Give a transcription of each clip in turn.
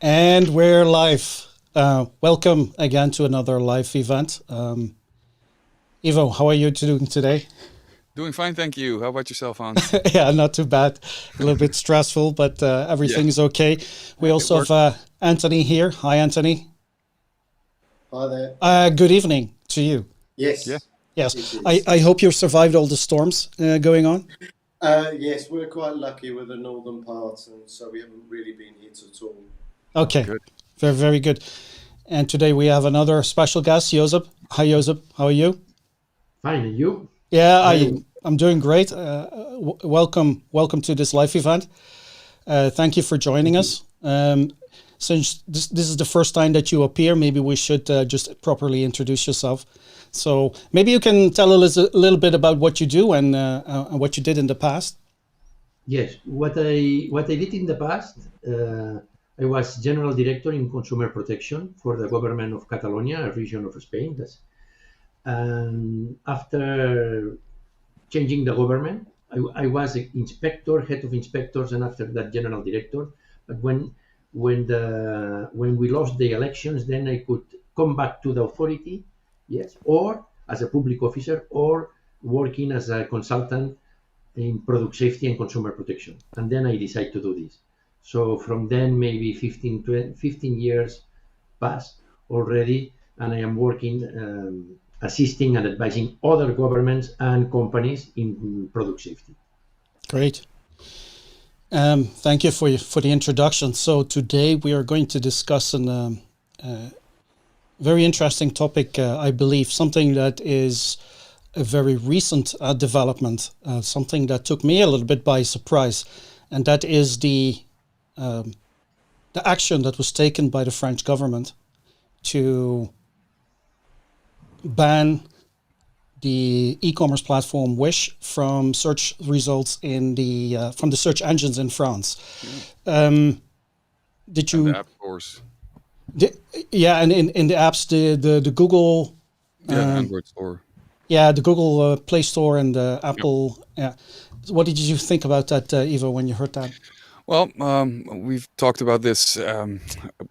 And we're live. Welcome again to another live event. Ivo, how are you doing today? Doing fine, thank you. How about yourself, Hans? Yeah, not too bad. A little bit stressful, but everything is okay. We It also worked. have Antony here. Hi, Antony. Hi there. Good evening to you. Yeah. Yes, Yes, it is. I hope you survived all the storms going on. Yes, we're quite lucky with the northern parts, and so we haven't really been hit at all. Oh, Okay, good. very, very good. And today we have another special guest, Josep. Hi, Josep. How are you? Fine, and you? Yeah, Very I'm doing great. Welcome to this live event. Thank you for joining us. Since this is the first time that you appear, maybe we should just properly introduce yourself. So maybe you can tell us a little bit about what you do and what you did in the past. Yes. What I did in the past, I was general director in consumer protection for the government of Catalonia, a region of Spain. And after changing the government, I was an inspector, head of inspectors, and after that general director. But when we lost the elections, then I could come back to the authority, yes, or as a public officer, or working as a consultant in product safety and consumer protection. And then I decided to do this. So from then, maybe 15 years passed already, and I am working, assisting and advising other governments and companies in product safety. Great. Thank you for the introduction. So today we are going to discuss a very interesting topic, I believe, something that is a very recent development, something that took me a little bit by surprise, and that is the action that was taken by the French government to ban the e-commerce platform Wish from search results in from the search engines in France. Did you? And the app stores. Yeah, and in the apps, the Google. Android store. Yeah, the Google Play Store and the Apple. Yeah. What did you think about that, Ivo, when you heard that? Well, we've talked about this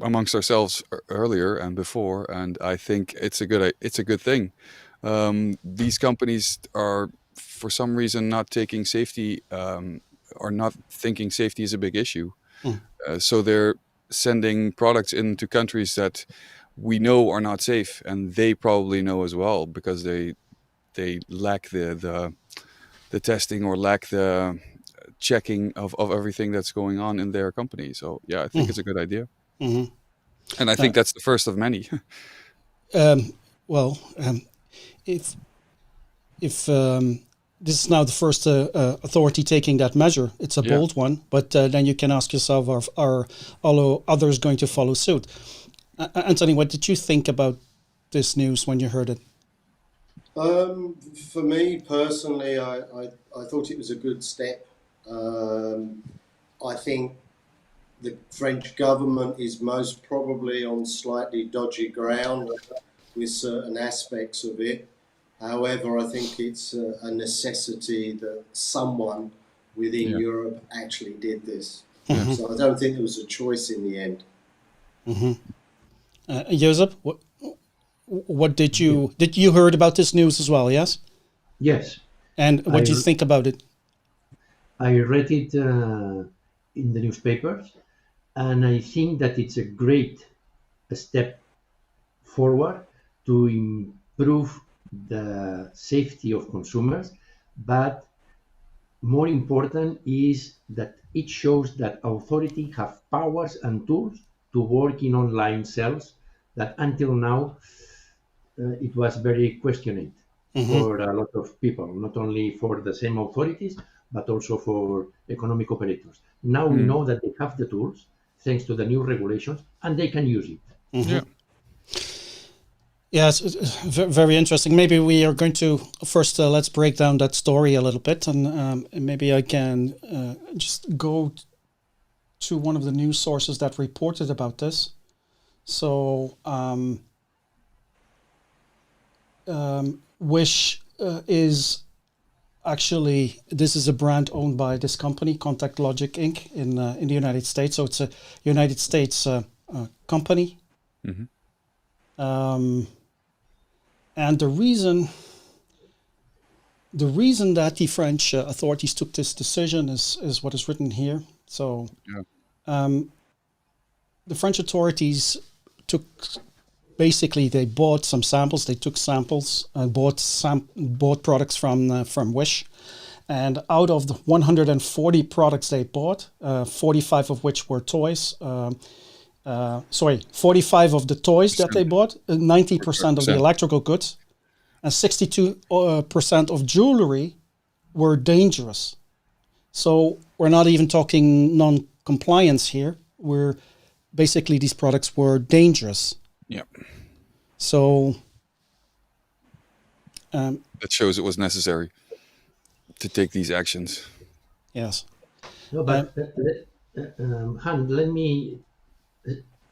amongst ourselves earlier and before, and I think it's a good thing. These companies are, for some reason, not taking safety or not thinking safety is a big issue. So they're sending products into countries that we know are not safe, and they probably know as well because they lack the testing or lack the checking of everything that's going on in their company. So yeah, I think it's a good idea. Mm-hmm. And I think that's the first of many. Well, if this is now the first authority taking that measure, it's a bold one. But then you can ask yourself, are all others going to follow suit? Antony, what did you think about this news when you heard it? For me personally, I thought it was a good step. I think the French government is most probably on slightly dodgy ground with certain aspects of it. However, I think it's a necessity that someone within Europe actually did this. Mm-hmm. So I don't think there was a choice in the end. Mm-hmm. Josep, what did you heard about this news as well? Yes. Yes. And what do you think about it? I read it in the newspapers, and I think that it's a great step forward to improve the safety of consumers, but more important is that it shows that authorities have powers and tools to work in online sales that until now it was very questioned for a lot of people, not only for the same authorities, but also for economic operators. Now we know that they have the tools, thanks to the new regulations, and they can use it. Yeah. Yes, very interesting. Maybe we are going to first let's break down that story a little bit, and maybe I can just go to one of the news sources that reported about this. So, Wish is actually, this is a brand owned by this company, Contact Logic Inc. in the United States. So it's a United States company. Mhm. And the reason that the French authorities took this decision is what is written here. So Yeah. the French authorities they bought some samples. They took samples and bought products from Wish. And out of the 140 products they bought, 45 of which were toys. 45 of the toys that they bought, 90% of the electrical goods, and 62% of jewelry were dangerous. So we're not even talking non-compliance here. We're basically, these products were dangerous. Yeah. So That shows it was necessary to take these actions. yes. No, but Han, let me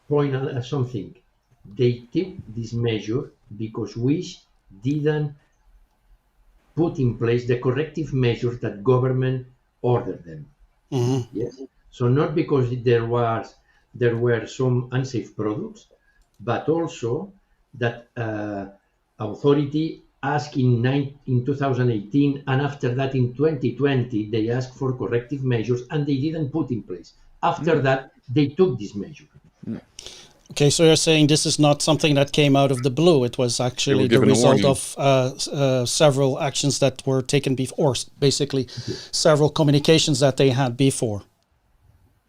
point out something. They took this measure because Wish didn't put in place the corrective measures that government ordered them. Mm-hmm. Yes. So not because there were some unsafe products, but also that authority asked in 2018, and after that in 2020 they asked for corrective measures, and they didn't put in place. After that, they took this measure. Okay, so you're saying this is not something that came out of the blue. It was actually the given a result warning. of several actions that were taken before, or basically several communications that they had before.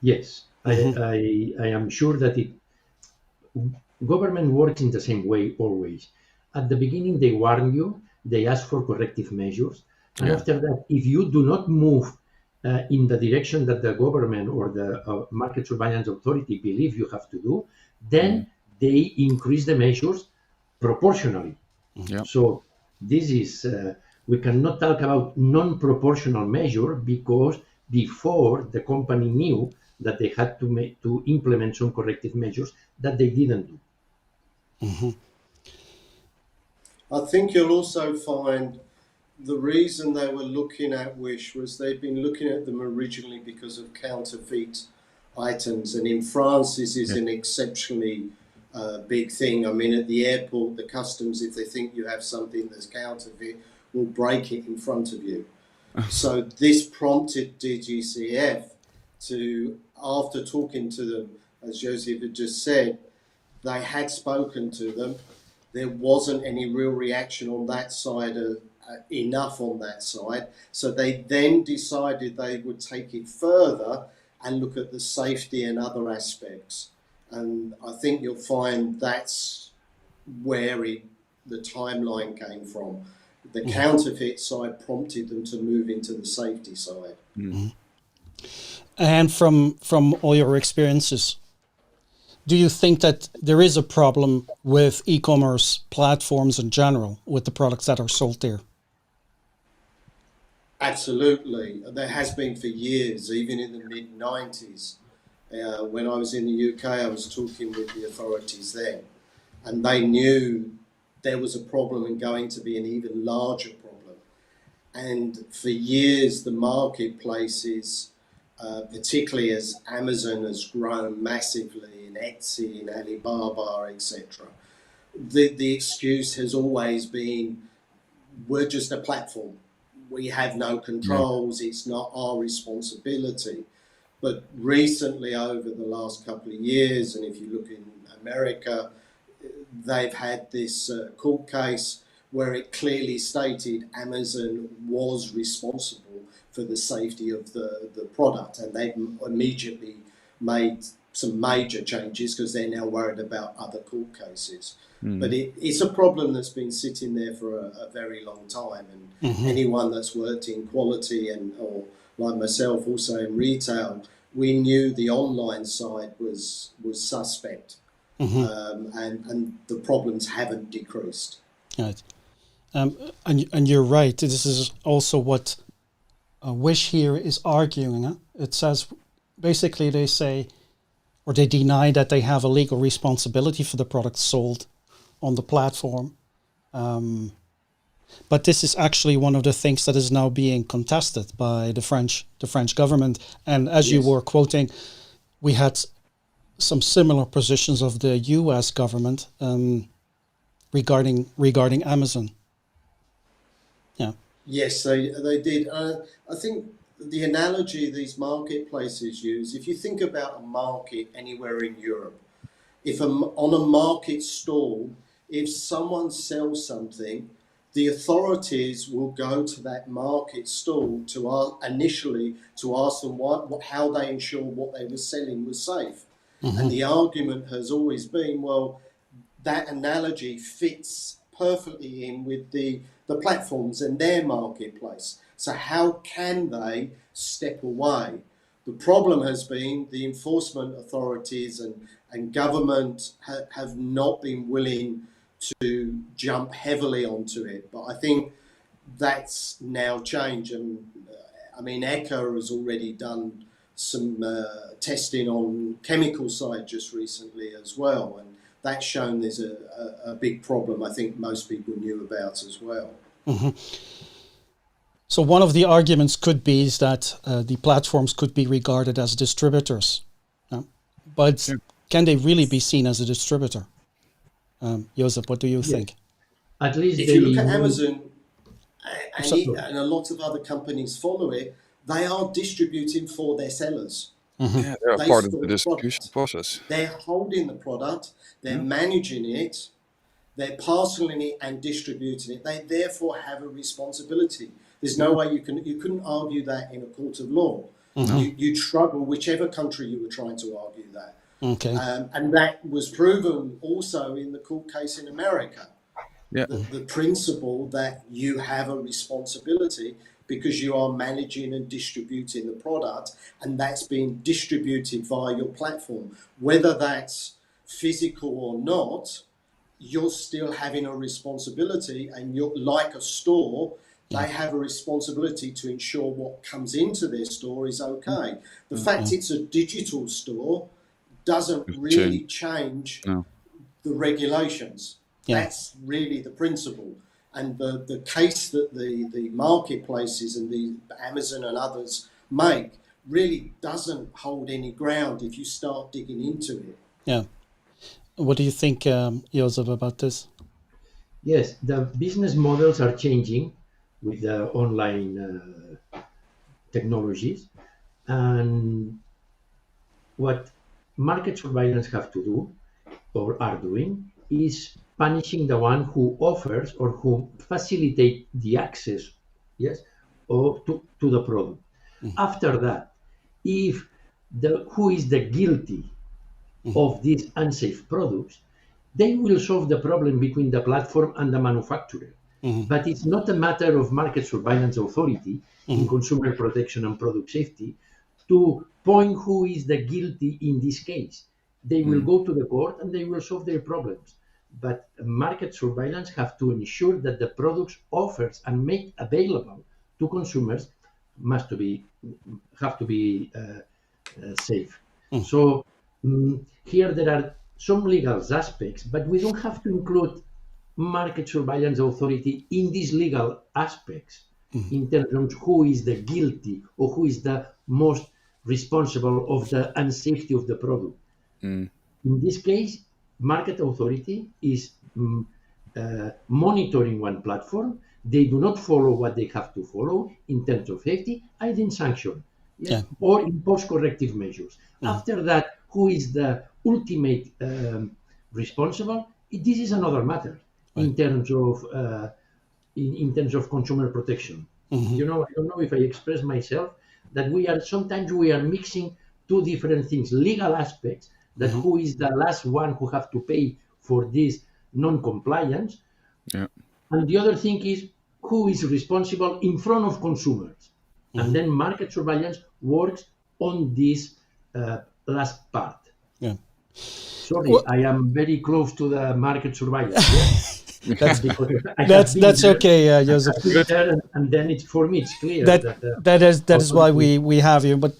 Yes, I am sure that government works in the same way always. At the beginning, they warn you, they ask for corrective measures, and after that, if you do not move in the direction that the government or the market surveillance authority believe you have to do, then they increase the measures proportionally. Yeah. So this is, we cannot talk about non-proportional measure because before the company knew that they had to implement some corrective measures that they didn't do. Mm-hmm. I think you'll also find the reason they were looking at Wish was they'd been looking at them originally because of counterfeit items. And in France, this is an exceptionally big thing. I mean, at the airport, the customs, if they think you have something that's counterfeit, will break it in front of you. So this prompted DGCF to, after talking to them, as Joseph had just said, they had spoken to them. There wasn't any real reaction on that side, enough on that side. So they then decided they would take it further and look at the safety and other aspects. And I think you'll find that's where the timeline came from. The counterfeit side prompted them to move into the safety side. Mm-hmm. And from all your experiences, do you think that there is a problem with e-commerce platforms in general with the products that are sold there? Absolutely. There has been for years, even in the mid-90s. When I was in the UK, I was talking with the authorities then, and they knew there was a problem and going to be an even larger problem. And for years, the marketplaces, particularly as Amazon has grown massively in Etsy, in Alibaba, etc., the excuse has always been, we're just a platform. We have no controls. It's not our responsibility. But recently, over the last couple of years, and if you look in America, they've had this court case where it clearly stated Amazon was responsible for the safety of the product, and they've immediately made some major changes because they're now worried about other court cases. But it's a problem that's been sitting there for a very long time, and anyone that's worked in quality or like myself also in retail, we knew the online side was suspect, and the problems haven't decreased. Right. And you're right. This is also what Wish here is arguing. Huh? It says, basically they say, or they deny that they have a legal responsibility for the products sold on the platform. But this is actually one of the things that is now being contested by the French government. And as you were quoting, we had some similar positions of the U.S. government regarding Amazon. Yeah. Yes, they did. I think the analogy these marketplaces use, if you think about a market anywhere in Europe, if on a market stall, if someone sells something, the authorities will go to that market stall initially to ask them how they ensure what they were selling was safe. And the argument has always been, well, that analogy fits perfectly in with the platforms and their marketplace. So how can they step away? The problem has been the enforcement authorities and government have not been willing to jump heavily onto it. But I think that's now changed. And I mean, ECHA has already done some testing on chemical side just recently as well. And that's shown there's a big problem I think most people knew about as well. So one of the arguments could be is that the platforms could be regarded as distributors. But can they really be seen as a distributor? Josep, what do you think? At least If you look at Amazon and a lot of other companies follow it, they are distributing for their sellers. Yeah, they are part of the distribution process. They're holding the product, they're managing it, they're parceling it and distributing it. They therefore have a responsibility. There's no way you couldn't argue that in a court of law. You'd struggle whichever country you were trying to argue that. Okay. And that was proven also in the court case in America. Yeah. The principle that you have a responsibility because you are managing and distributing the product, and that's being distributed via your platform. Whether that's physical or not, you're still having a responsibility, and you're like a store, they have a responsibility to ensure what comes into their store is okay. The fact it's a digital store doesn't really change the regulations. That's really the principle. And the case that the marketplaces and the Amazon and others make really doesn't hold any ground if you start digging into it. Yeah. What do you think, Josep, about this? Yes, the business models are changing with the online technologies. And what market surveillance have to do or are doing is punishing the one who offers or who facilitate the access, or to the product. After that, if who is the guilty of these unsafe products, they will solve the problem between the platform and the manufacturer. But it's not a matter of market surveillance authority in consumer protection and product safety to point who is the guilty in this case. They will go to the court and they will solve their problems. But market surveillance have to ensure that the products offered and made available to consumers have to be safe. So here there are some legal aspects, but we don't have to include market surveillance authority in these legal aspects in terms of who is the guilty or who is the most responsible of the unsafety of the product. In this case, market authority is monitoring one platform. They do not follow what they have to follow in terms of safety, I then sanction or impose corrective measures. After that, who is the ultimate responsible? This is another matter in terms of consumer protection. I don't know if I express myself that sometimes we are mixing two different things: legal aspects, that who is the last one who have to pay for this non-compliance, and the other thing is who is responsible in front of consumers. And then market surveillance works on this last part. Sorry, I am very close to the market surveillance. That's okay, Josep. And then for me it's clear that is why we have you. But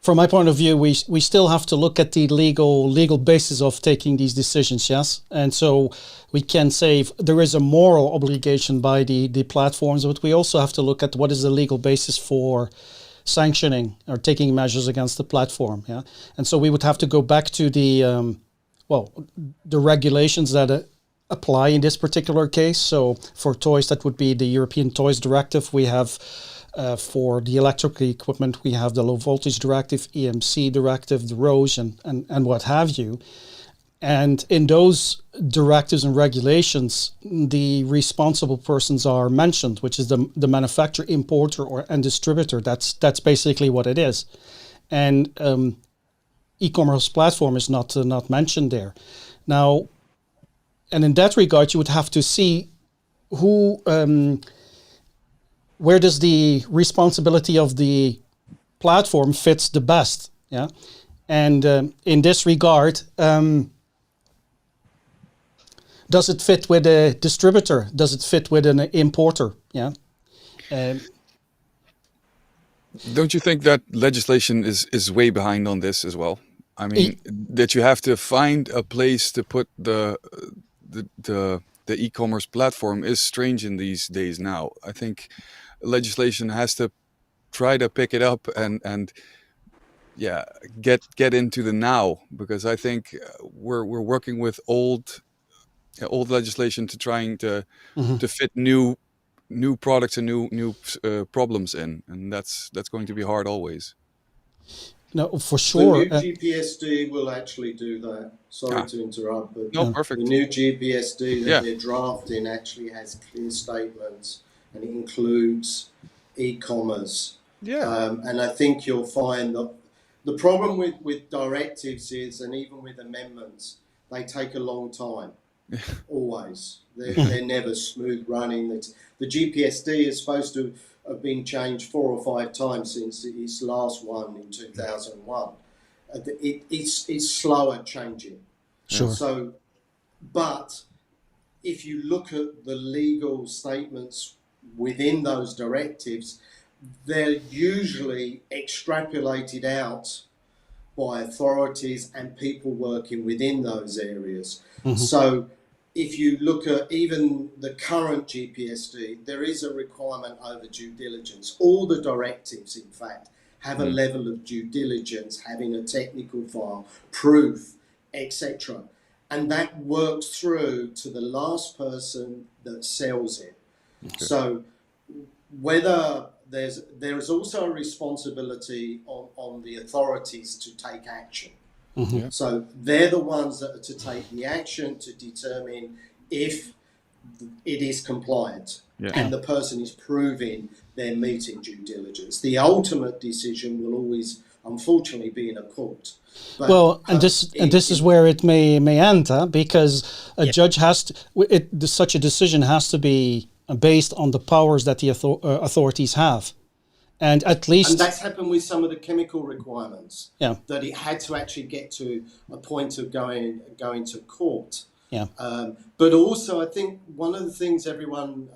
from my point of view, we still have to look at the legal basis of taking these decisions, yes? And so we can say there is a moral obligation by the platforms, but we also have to look at what is the legal basis for sanctioning or taking measures against the platform. Yeah, and so we would have to go back to the the regulations that apply in this particular case. So for toys, that would be the European Toys Directive. We have for the electrical equipment, we have the Low Voltage Directive, EMC Directive, the ROSE, and what have you. And in those directives and regulations, the responsible persons are mentioned, which is the manufacturer, importer, and distributor. That's basically what it is. And e-commerce platform is not mentioned there. Now, and in that regard, you would have to see who, where does the responsibility of the platform fits the best. Yeah, and in this regard. Does it fit with a distributor? Does it fit with an importer? Yeah. Don't you think that legislation is way behind on this as well? I mean, that you have to find a place to put the e-commerce platform is strange in these days now. I think legislation has to try to pick it up and get into the now, because I think we're working with old legislation to trying to fit new products and new problems in, and that's going to be hard always. No, for sure. The new GPSD will actually do that. Sorry to interrupt, but no, perfect. The new GPSD that they're drafting actually has clear statements, and it includes e-commerce. And I think you'll find that the problem with directives is, and even with amendments, they take a long time. Always. They're never smooth running. The GPSD is supposed to have been changed 4 or 5 times since its last one in 2001. It's slow at changing. Sure. So, but if you look at the legal statements within those directives, they're usually extrapolated out by authorities and people working within those areas. So if you look at even the current GPSD, there is a requirement over due diligence. All the directives, in fact, have a level of due diligence, having a technical file, proof, etc. And that works through to the last person that sells it. Okay. So whether there is also a responsibility on the authorities to take action. So they're the ones that are to take the action to determine if it is compliant and the person is proving they're meeting due diligence. The ultimate decision will always, unfortunately, be in a court. But, well, and this is where it may end, because a judge has to. Such a decision has to be based on the powers that the authorities have. And at least... And that's happened with some of the chemical requirements. That it had to actually get to a point of going to court. But also, I think one of the things everyone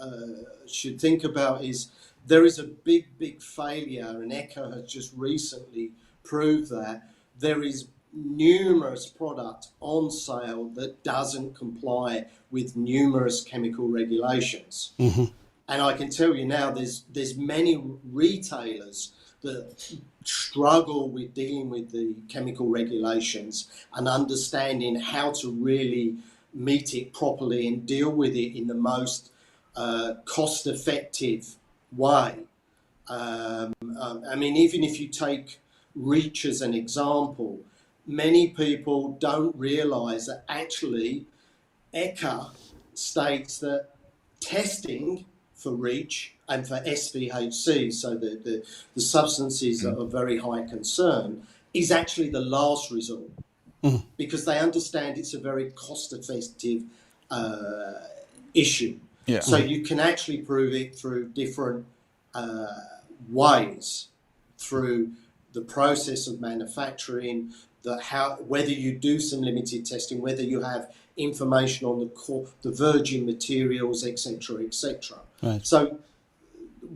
should think about is there is a big failure, and ECHA has just recently proved that there is numerous product on sale that doesn't comply with numerous chemical regulations. And I can tell you now, there's many retailers that struggle with dealing with the chemical regulations and understanding how to really meet it properly and deal with it in the most cost-effective way. I mean, even if you take REACH as an example, many people don't realise that actually ECHA states that testing for REACH and for SVHC, so the substances that are very high concern, is actually the last resort, because they understand it's a very cost-effective issue. So you can actually prove it through different ways, through the process of manufacturing, whether you do some limited testing, whether you have information on the virgin materials, etc., etc. So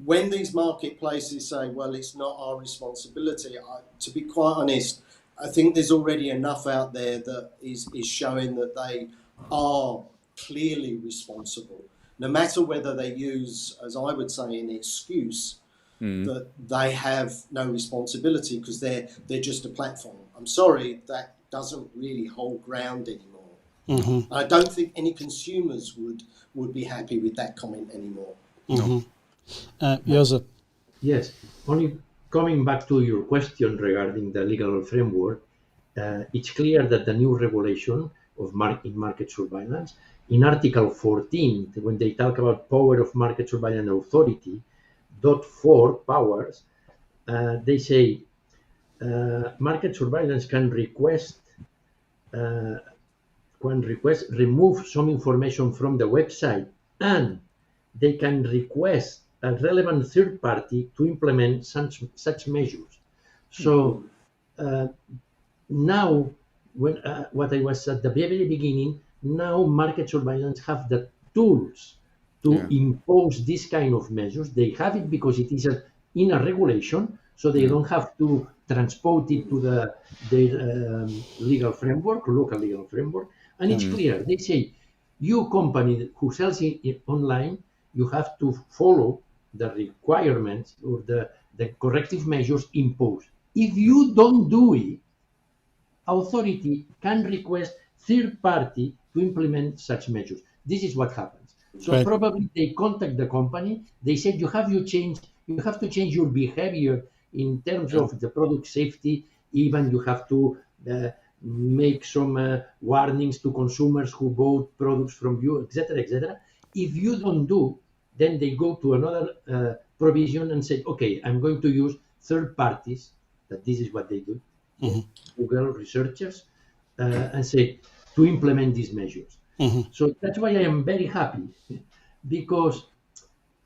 when these marketplaces say, well, it's not our responsibility, to be quite honest, I think there's already enough out there that is showing that they are clearly responsible. No matter whether they use, as I would say, an excuse that they have no responsibility because they're just a platform. I'm sorry, that doesn't really hold ground anymore. I don't think any consumers would be happy with that comment anymore. No. Josep. Yes, only coming back to your question regarding the legal framework, it's clear that the new regulation of in market surveillance, in Article 14, when they talk about power of market surveillance authority, .4 powers, they say market surveillance can request remove some information from the website, and they can request a relevant third party to implement such measures. So now, when what I was at the very beginning, now market surveillance have the tools to impose this kind of measures. They have it because it is in a regulation, so they don't have to transpose it to their legal framework, local legal framework. And it's clear. They say, you company who sells it online, you have to follow the requirements or the corrective measures imposed. If you don't do it, authority can request third party to implement such measures. This is what happens. So probably they contact the company. They said you have to change your behavior in terms of the product safety. Even you have to make some warnings to consumers who bought products from you, etc., etc. If you don't do, then they go to another provision and say, okay, I'm going to use third parties. That this is what they do. Google researchers and say to implement these measures. So that's why I am very happy, because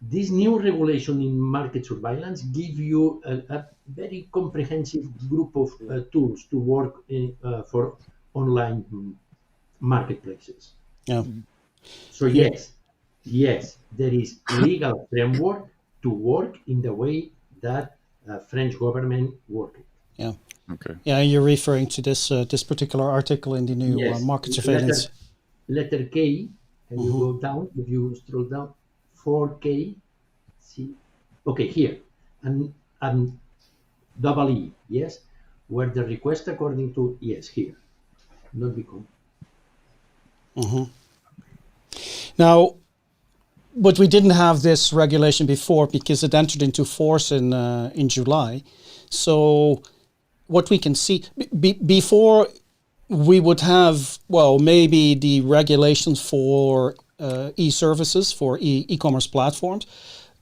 this new regulation in market surveillance give you a very comprehensive group of tools to work for online marketplaces. So yes, there is legal framework to work in the way that French government worked. Okay. Yeah, you're referring to this particular article in the new market surveillance. Letter K. Can you go down? If you scroll down, 4K. See, okay, here and double E. Yes, where the request according to here, not become. Now, but we didn't have this regulation before because it entered into force in July. So what we can see before, we would have, well, maybe the regulations for e-services, for e-commerce platforms.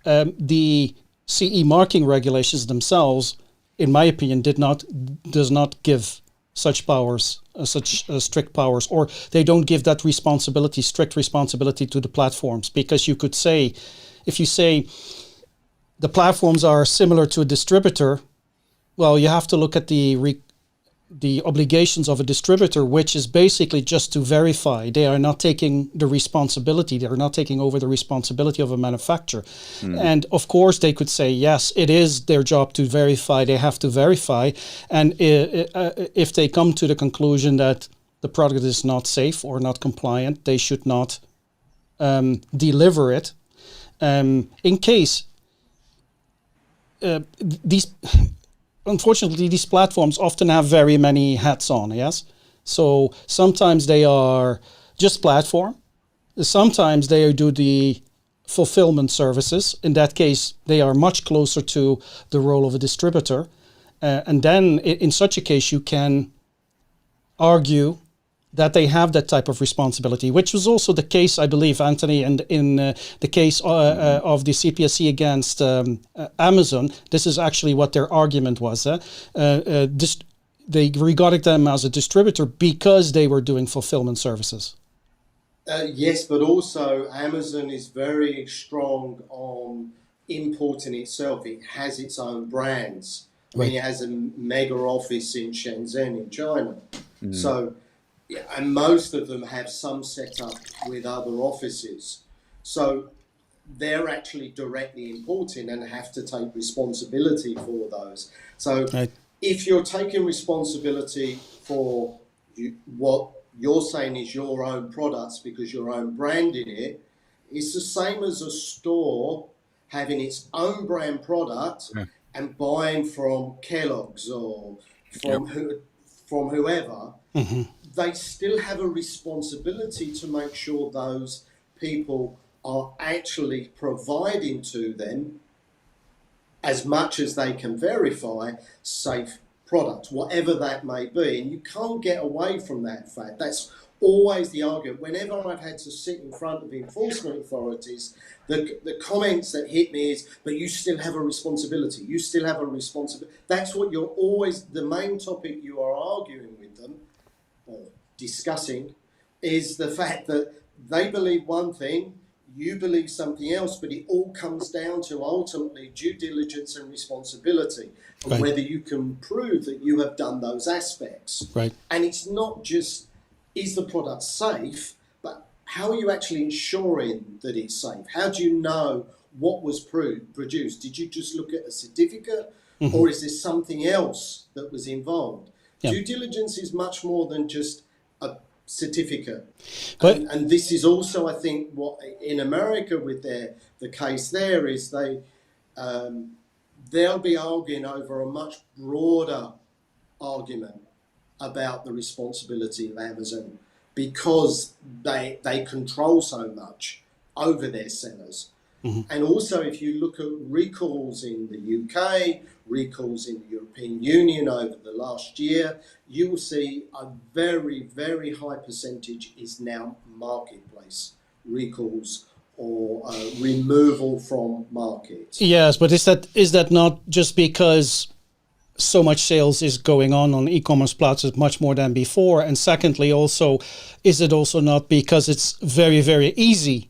The CE marking regulations themselves, in my opinion, does not give such powers, such strict powers, or they don't give that strict responsibility to the platforms. Because you could say, if you say the platforms are similar to a distributor, well, you have to look at the obligations of a distributor, which is basically just to verify. They are not taking the responsibility. They are not taking over the responsibility of a manufacturer. And of course, they could say, yes, it is their job to verify. They have to verify. And if they come to the conclusion that the product is not safe or not compliant, they should not deliver it. In case unfortunately, these platforms often have very many hats on, yes? So sometimes they are just platform. Sometimes they do the fulfillment services. In that case, they are much closer to the role of a distributor. And then in such a case, you can argue that they have that type of responsibility, which was also the case, I believe, Antony, in the case of the CPSC against Amazon. This is actually what their argument was. They regarded them as a distributor because they were doing fulfillment services. Yes, but also Amazon is very strong on importing itself. It has its own brands. I mean, it has a mega office in Shenzhen in China. So, and most of them have some setup with other offices. So they're actually directly importing and have to take responsibility for those. So if you're taking responsibility for what you're saying is your own products because your own brand in it, it's the same as a store having its own brand product and buying from Kellogg's or from whoever, they still have a responsibility to make sure those people are actually providing to them, as much as they can verify, safe products, whatever that may be. And you can't get away from that fact. That's always the argument. Whenever I've had to sit in front of enforcement authorities, the comments that hit me is, but you still have a responsibility. You still have a responsibility. That's what you're always, the main topic you are arguing with them, or discussing, is the fact that they believe one thing, you believe something else, but it all comes down to ultimately due diligence and responsibility, and whether you can prove that you have done those aspects. Right. And it's not just, is the product safe, but how are you actually ensuring that it's safe? How do you know what was produced? Did you just look at a certificate, or is there something else that was involved? Due diligence is much more than just a certificate. But, and this is also, I think, what in America with the case there is they'll be arguing over a much broader argument about the responsibility of Amazon, because they control so much over their sellers. And also, if you look at recalls in the UK, recalls in the European Union over the last year, you will see a very, very high percentage is now marketplace recalls or removal from market. Yes, but is that not just because so much sales is going on e-commerce platforms much more than before? And secondly, also, is it also not because it's very, very easy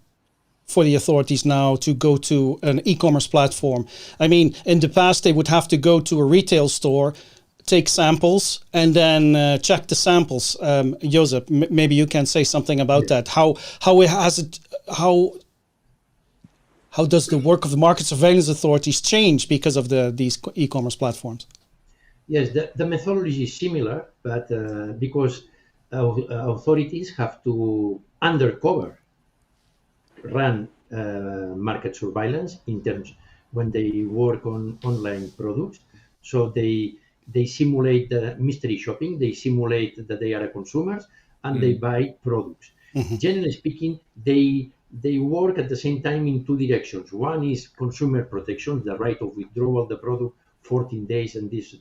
for the authorities now to go to an e-commerce platform? I mean, in the past, they would have to go to a retail store, take samples, and then check the samples. Josep, maybe you can say something about that. How does the work of the market surveillance authorities change because of these e-commerce platforms? Yes, the methodology is similar, but because authorities have to undercover run market surveillance in terms when they work on online products. So they simulate the mystery shopping, they simulate that they are consumers and they buy products. Generally speaking, they work at the same time in two directions. One is consumer protection, the right of withdrawal of the product 14 days and this.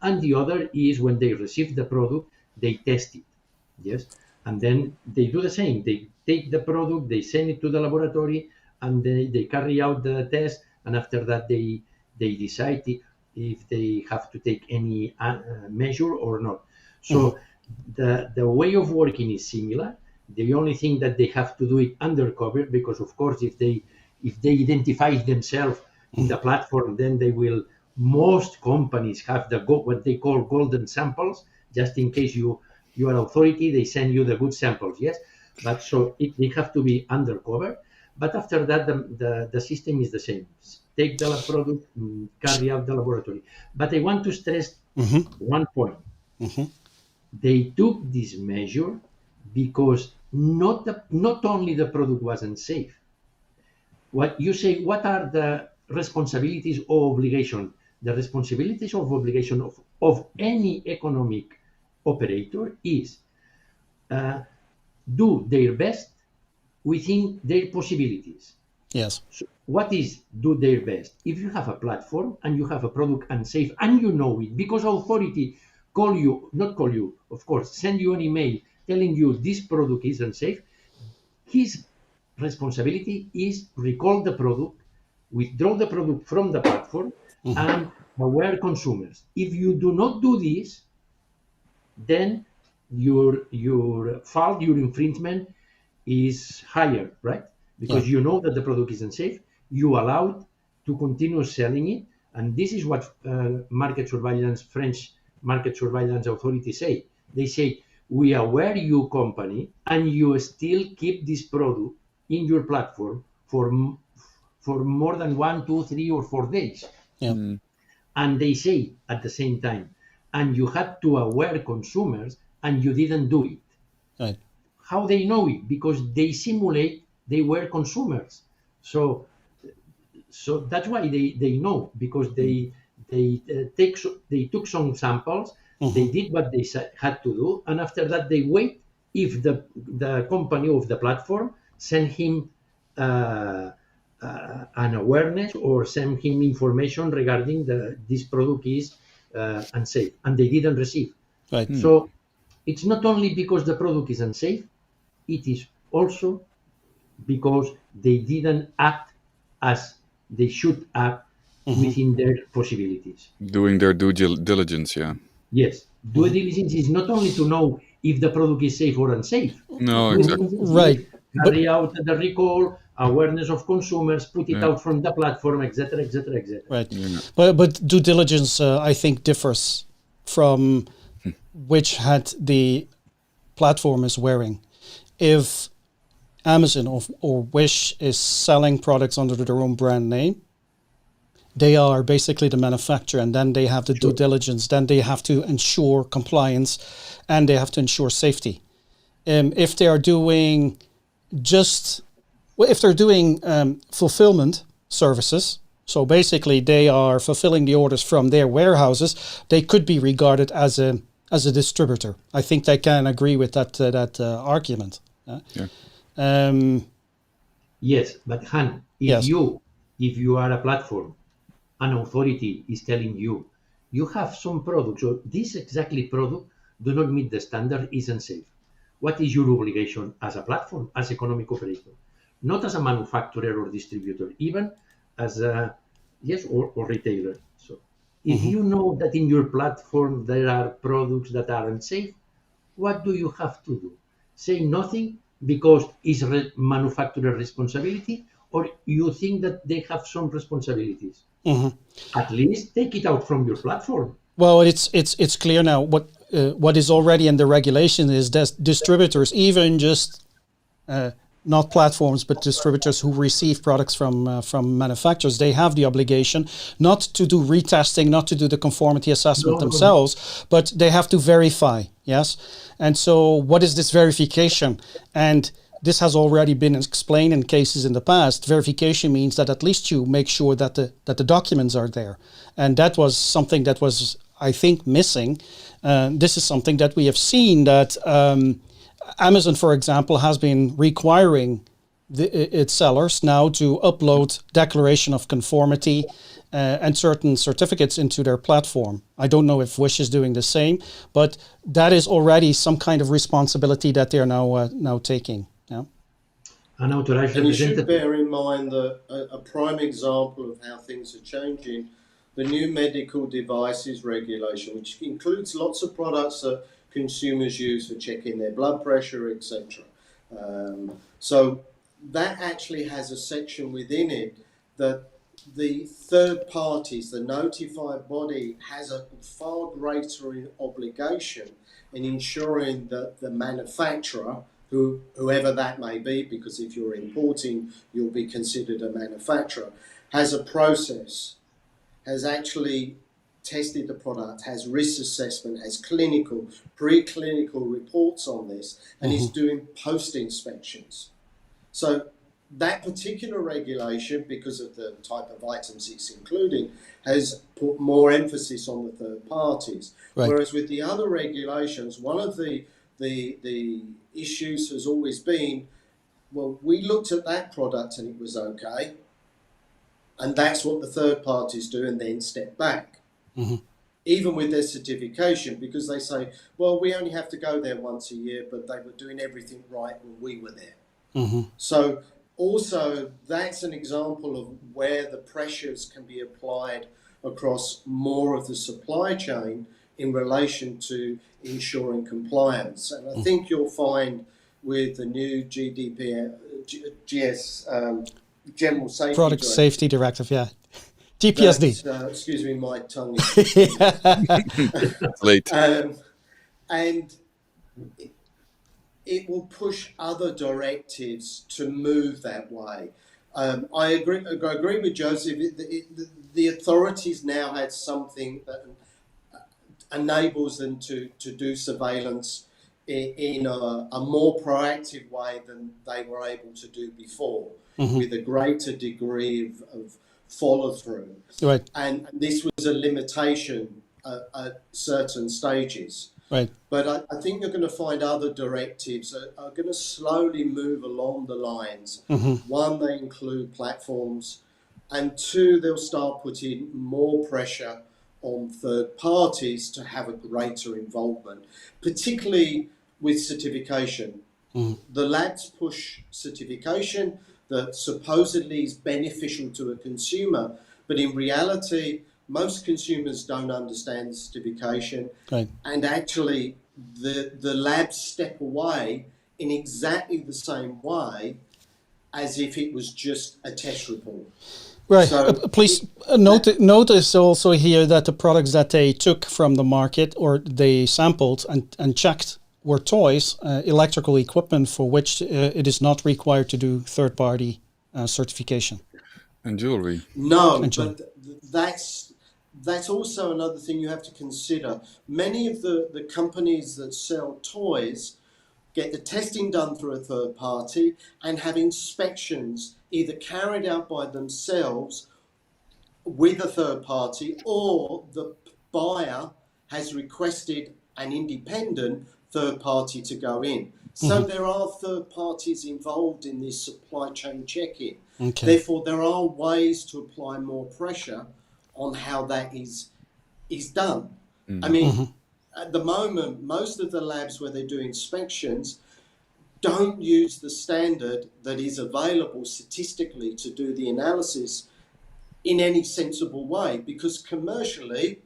And the other is when they receive the product, they test it. Yes. And then they do the same. They take the product, they send it to the laboratory, and they carry out the test. And after that, they decide if they have to take any measure or not. So the way of working is similar. The only thing that they have to do it undercover, because of course, if they identify themselves in the platform, then they will. Most companies have what they call golden samples, just in case you are authority, they send you the good samples, yes? But so they have to be undercover. But after that, the system is the same. Take the product, carry out the laboratory. But I want to stress one point. They took this measure because not only the product wasn't safe. What you say, what are the responsibilities or obligations? The responsibilities of obligation of any economic operator is do their best within their possibilities. Yes. So what is do their best? If you have a platform and you have a product unsafe and you know it, because authority of course, send you an email telling you this product is unsafe, his responsibility is recall the product, withdraw the product from the platform, and aware consumers. If you do not do this, then your fault, your infringement is higher, right? Because you know that the product is unsafe, you allow it to continue selling it, and this is what French market surveillance authorities say. They say, we are aware you company, and you still keep this product in your platform for more than 1, 2, 3, or 4 days. And they say at the same time, and you had to aware consumers and you didn't do it. Right. How they know it? Because they simulate they were consumers. So So that's why they know, because they took some samples, they did what they had to do, and after that they wait if the company of the platform send him an awareness or send him information regarding this product is unsafe, and they didn't receive. Right. So it's not only because the product is unsafe, it is also because they didn't act as they should act within their possibilities. Doing their due diligence, yeah. Yes, due diligence is not only to know if the product is safe or unsafe. No, Due exactly. diligence Right. is carry out the recall, awareness of consumers, put it out from the platform, etc., etc., etc. Right. Yeah. But due diligence, I think, differs from which hat the platform is wearing. If Amazon or Wish is selling products under their own brand name, they are basically the manufacturer, and then they have the due diligence. Then they have to ensure compliance, and they have to ensure safety. If they are doing fulfillment services, so basically they are fulfilling the orders from their warehouses, they could be regarded as a distributor. I think they can agree with that argument. Yes, but Han, if you are a platform, an authority is telling you have some product, so this exactly product do not meet the standard, is unsafe. What is your obligation as a platform, as economic operator? Not as a manufacturer or distributor, even as a or retailer. So if you know that in your platform there are products that are unsafe, what do you have to do? Say nothing because it's manufacturer responsibility, or you think that they have some responsibilities? At least take it out from your platform. Well, it's clear now. What is already in the regulation is that distributors, even just not platforms, but distributors who receive products from manufacturers, they have the obligation not to do retesting, not to do the conformity assessment themselves, but they have to verify. Yes, and so what is this verification? And this has already been explained in cases in the past. Verification means that at least you make sure that the documents are there, and that was something that was, I think, missing. This is something that we have seen that Amazon, for example, has been requiring its sellers now to upload declaration of conformity and certain certificates into their platform. I don't know if Wish is doing the same, but that is already some kind of responsibility that they are now taking. Yeah. An authorized And you should representative. bear in mind that a prime example of how things are changing, the new medical devices regulation, which includes lots of products that consumers use for checking their blood pressure, etc. So that actually has a section within it that the third parties, the notified body, has a far greater obligation in ensuring that the manufacturer, whoever that may be, because if you're importing, you'll be considered a manufacturer, has a process, has actually tested the product, has risk assessment, has clinical, preclinical reports on this, and is doing post-inspections. So that particular regulation, because of the type of items it's including, has put more emphasis on the third parties. Right. Whereas with the other regulations, one of the issues has always been, well, we looked at that product and it was okay, and that's what the third parties do, and then step back. Even with their certification, because they say, well, we only have to go there once a year, but they were doing everything right when we were there. So also that's an example of where the pressures can be applied across more of the supply chain in relation to ensuring compliance. And I think you'll find with the new General Safety Product Directive, Safety Directive, yeah. GPSD. Excuse me, my tongue is late. And it will push other directives to move that way. I agree with Joseph. The authorities now had something that enables them to do surveillance in a more proactive way than they were able to do before, with a greater degree of follow through. Right. And this was a limitation at certain stages. Right. But I think you're going to find other directives are going to slowly move along the lines. One, they include platforms, and two, they'll start putting more pressure on third parties to have a greater involvement, particularly with certification. The labs push certification that supposedly is beneficial to a consumer, but in reality, most consumers don't understand certification, Right. and actually the labs step away in exactly the same way as if it was just a test report. Right. So Please notice also here that the products that they took from the market or they sampled and checked were toys, electrical equipment for which it is not required to do third-party certification. And jewelry. No, And jewelry. but that's also another thing you have to consider. Many of the companies that sell toys get the testing done through a third party and have inspections either carried out by themselves with a third party, or the buyer has requested an independent third party to go in. So there are third parties involved in this supply chain checking. Okay. Therefore, there are ways to apply more pressure on how that is done. I mean, at the moment, most of the labs where they do inspections don't use the standard that is available statistically to do the analysis in any sensible way, because commercially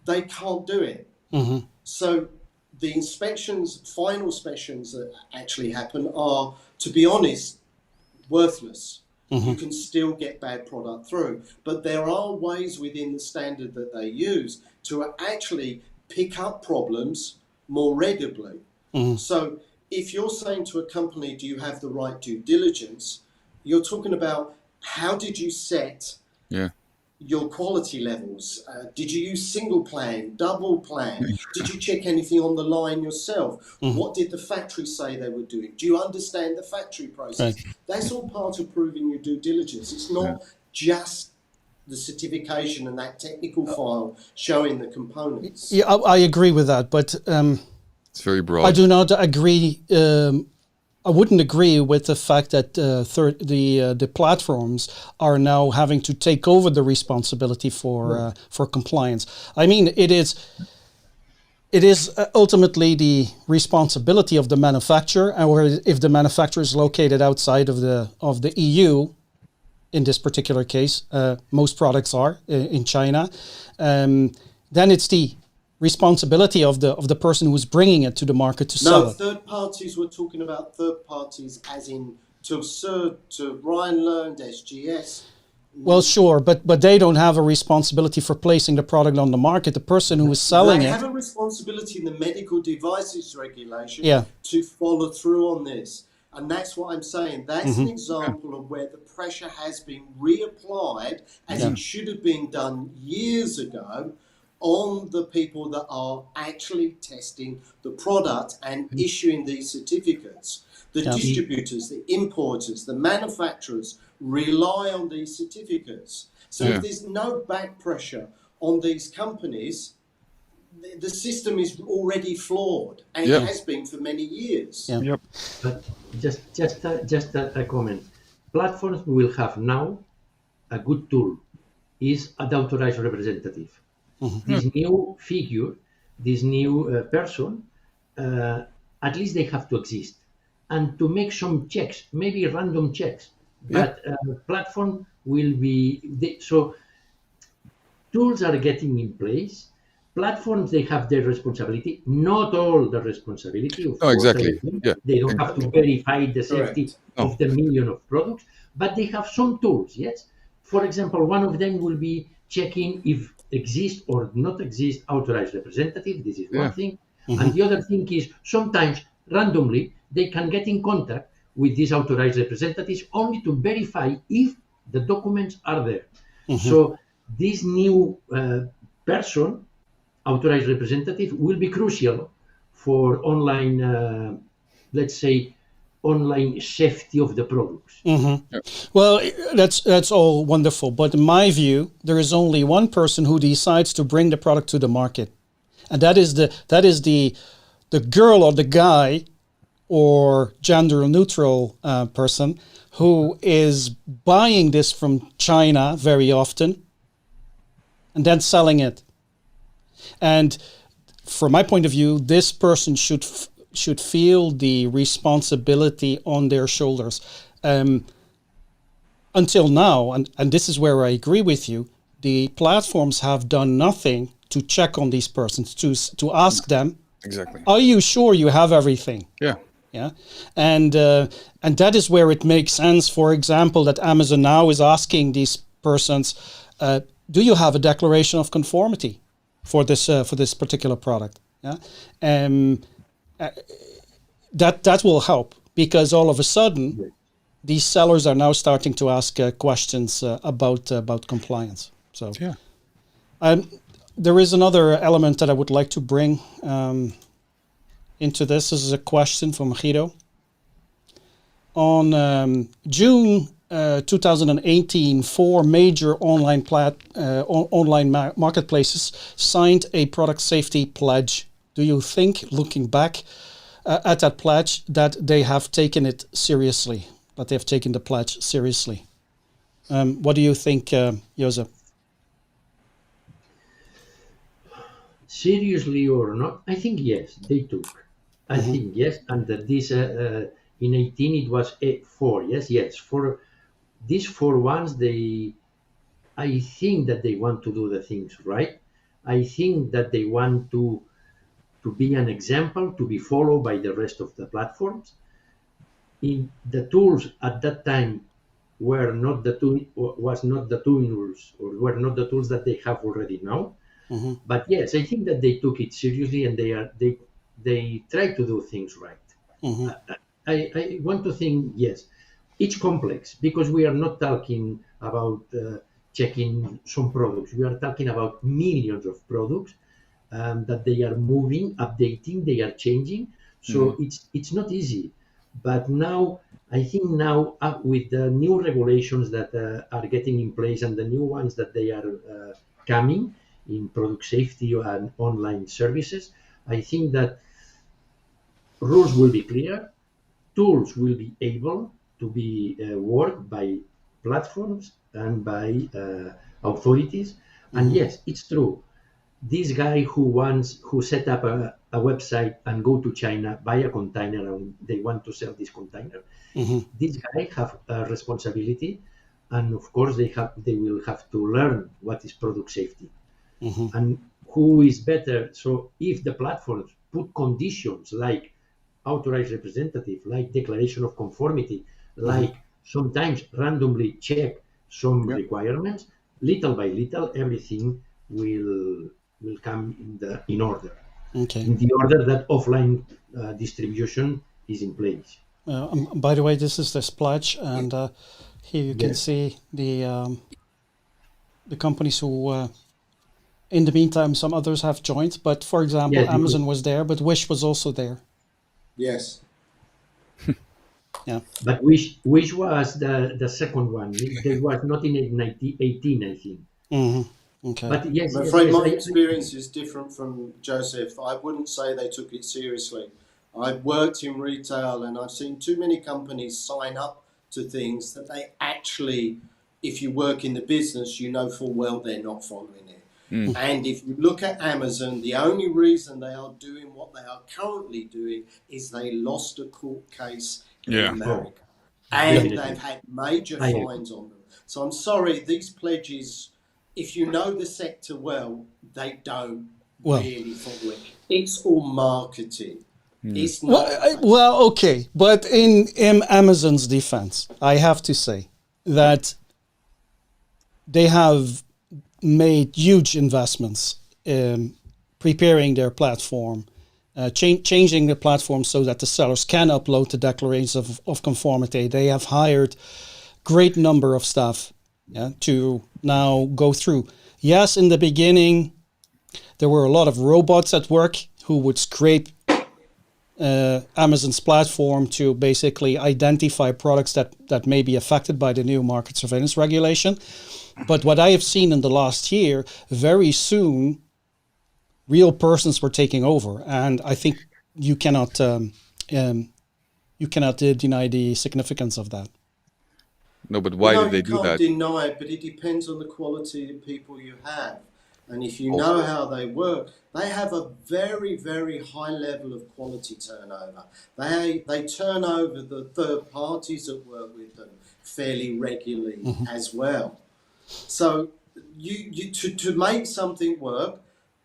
they can't do it. So the inspections, final inspections that actually happen are, to be honest, worthless. You can still get bad product through, but there are ways within the standard that they use to actually pick up problems more readily. So if you're saying to a company, do you have the right due diligence? You're talking about how did you set your quality levels? Did you use single plan, double plan? Did you check anything on the line yourself? What did the factory say they were doing? Do you understand the factory process? Right. That's all part of proving your due diligence. It's not just the certification and that technical file showing the components. Yeah, I agree with that, but It's very broad. I do not agree. I wouldn't agree with the fact that the platforms are now having to take over the responsibility for compliance. I mean, it is ultimately the responsibility of the manufacturer, or if the manufacturer is located outside of the EU. In this particular case, most products are in China. Then it's the responsibility of the person who's bringing it to the market to sell No, it. third parties, we're talking about third parties as in Tous, to Rhineland, SGS. Well, sure, but they don't have a responsibility for placing the product on the market. The person who is selling They it. have a responsibility in the medical devices regulation Yeah. to follow through on this. And that's what I'm saying. That's an example of where the pressure has been reapplied, as it should have been done years ago, on the people that are actually testing the product and issuing these certificates. The distributors, the importers, the manufacturers rely on these certificates. So if there's no back pressure on these companies, the system is already flawed, and it has been for many years. Yeah. But just a comment. Platforms will have now a good tool, is an authorized representative. This new figure, this new person, at least they have to exist. And to make some checks, maybe random checks, but platform will be, so tools are getting in place. Platforms, they have their responsibility, not all the responsibility. Of course, exactly. They don't have to verify the safety of the million of products, but they have some tools, yes? For example, one of them will be checking if exist or not exist authorized representative. This is one thing. And the other thing is sometimes randomly they can get in contact with these authorized representatives only to verify if the documents are there. So this new person, authorized representative, will be crucial for online, let's say, online safety of the products. Well, that's all wonderful, but in my view, there is only one person who decides to bring the product to the market, and that is the girl or the guy or gender neutral person who is buying this from China very often and then selling it. And from my point of view, this person should feel the responsibility on their shoulders. Until now, and this is where I agree with you, the platforms have done nothing to check on these persons, to ask them, Exactly. are you sure you have everything? Yeah. Yeah, and that is where it makes sense. For example, that Amazon now is asking these persons, do you have a declaration of conformity for this particular product? Yeah, that will help, because all of a sudden these sellers are now starting to ask questions about compliance. So Yeah. there is another element that I would like to bring into this. This is a question from Guido. On June 2018, 4 major online marketplaces signed a product safety pledge. Do you think, looking back at that pledge, that they have taken it seriously? That they have taken the pledge seriously? What do you think, Josep? Seriously or not, I think yes, they took. I think yes, and that this in 18 it was 4. Yes. For these 4 ones, I think that they want to do the things right. I think that they want to be an example to be followed by the rest of the platforms. In the tools at that time were not the tools or were not the tools that they have already now. But yes, I think that they took it seriously, and they try to do things right. I want to think, yes, it's complex, because we are not talking about checking some products. We are talking about millions of products that they are moving, updating, they are changing. So it's not easy. But now, I think now with the new regulations that are getting in place, and the new ones that they are coming in product safety and online services, I think that rules will be clear, tools will be able to be worked by platforms and by authorities. And yes, it's true. This guy who set up a website and go to China, buy a container, and they want to sell this container, this guy have a responsibility, and of course they will have to learn what is product safety. And who is better? So if the platforms put conditions like authorized representative, like declaration of conformity, like sometimes randomly check some requirements, little by little, everything will come in order. Okay. In the order that offline distribution is in place. By the way, this is this pledge, and here you can see the companies who. In the meantime, some others have joined, but for example, Amazon was there, but Wish was also there. Yes. Yeah. But Wish was the second one. There was not in 18, I think. Okay. But yes, I'm afraid my experience is different from Joseph. I wouldn't say they took it seriously. I've worked in retail, and I've seen too many companies sign up to things that they actually, if you work in the business, you know full well they're not following it. And if you look at Amazon, the only reason they are doing what they are currently doing is they lost a court case in America. And they've had major fines on them. So I'm sorry, these pledges, if you know the sector well, they don't really follow it. It's all marketing. It's not. Well, okay. But in Amazon's defense, I have to say that they have made huge investments in preparing their platform, changing the platform so that the sellers can upload the declarations of conformity. They have hired great number of staff to now go through. Yes, in the beginning, there were a lot of robots at work who would scrape Amazon's platform to basically identify products that may be affected by the new market surveillance regulation. But what I have seen in the last year, very soon, real persons were taking over, and I think you cannot deny the significance of that. No, but why No, did they you do can't that? deny it, but it depends on the quality of people you have. And if you Also. know how they work, they have a very, very high level of quality turnover. They turn over the third parties that work with them fairly regularly as well. So to make something work,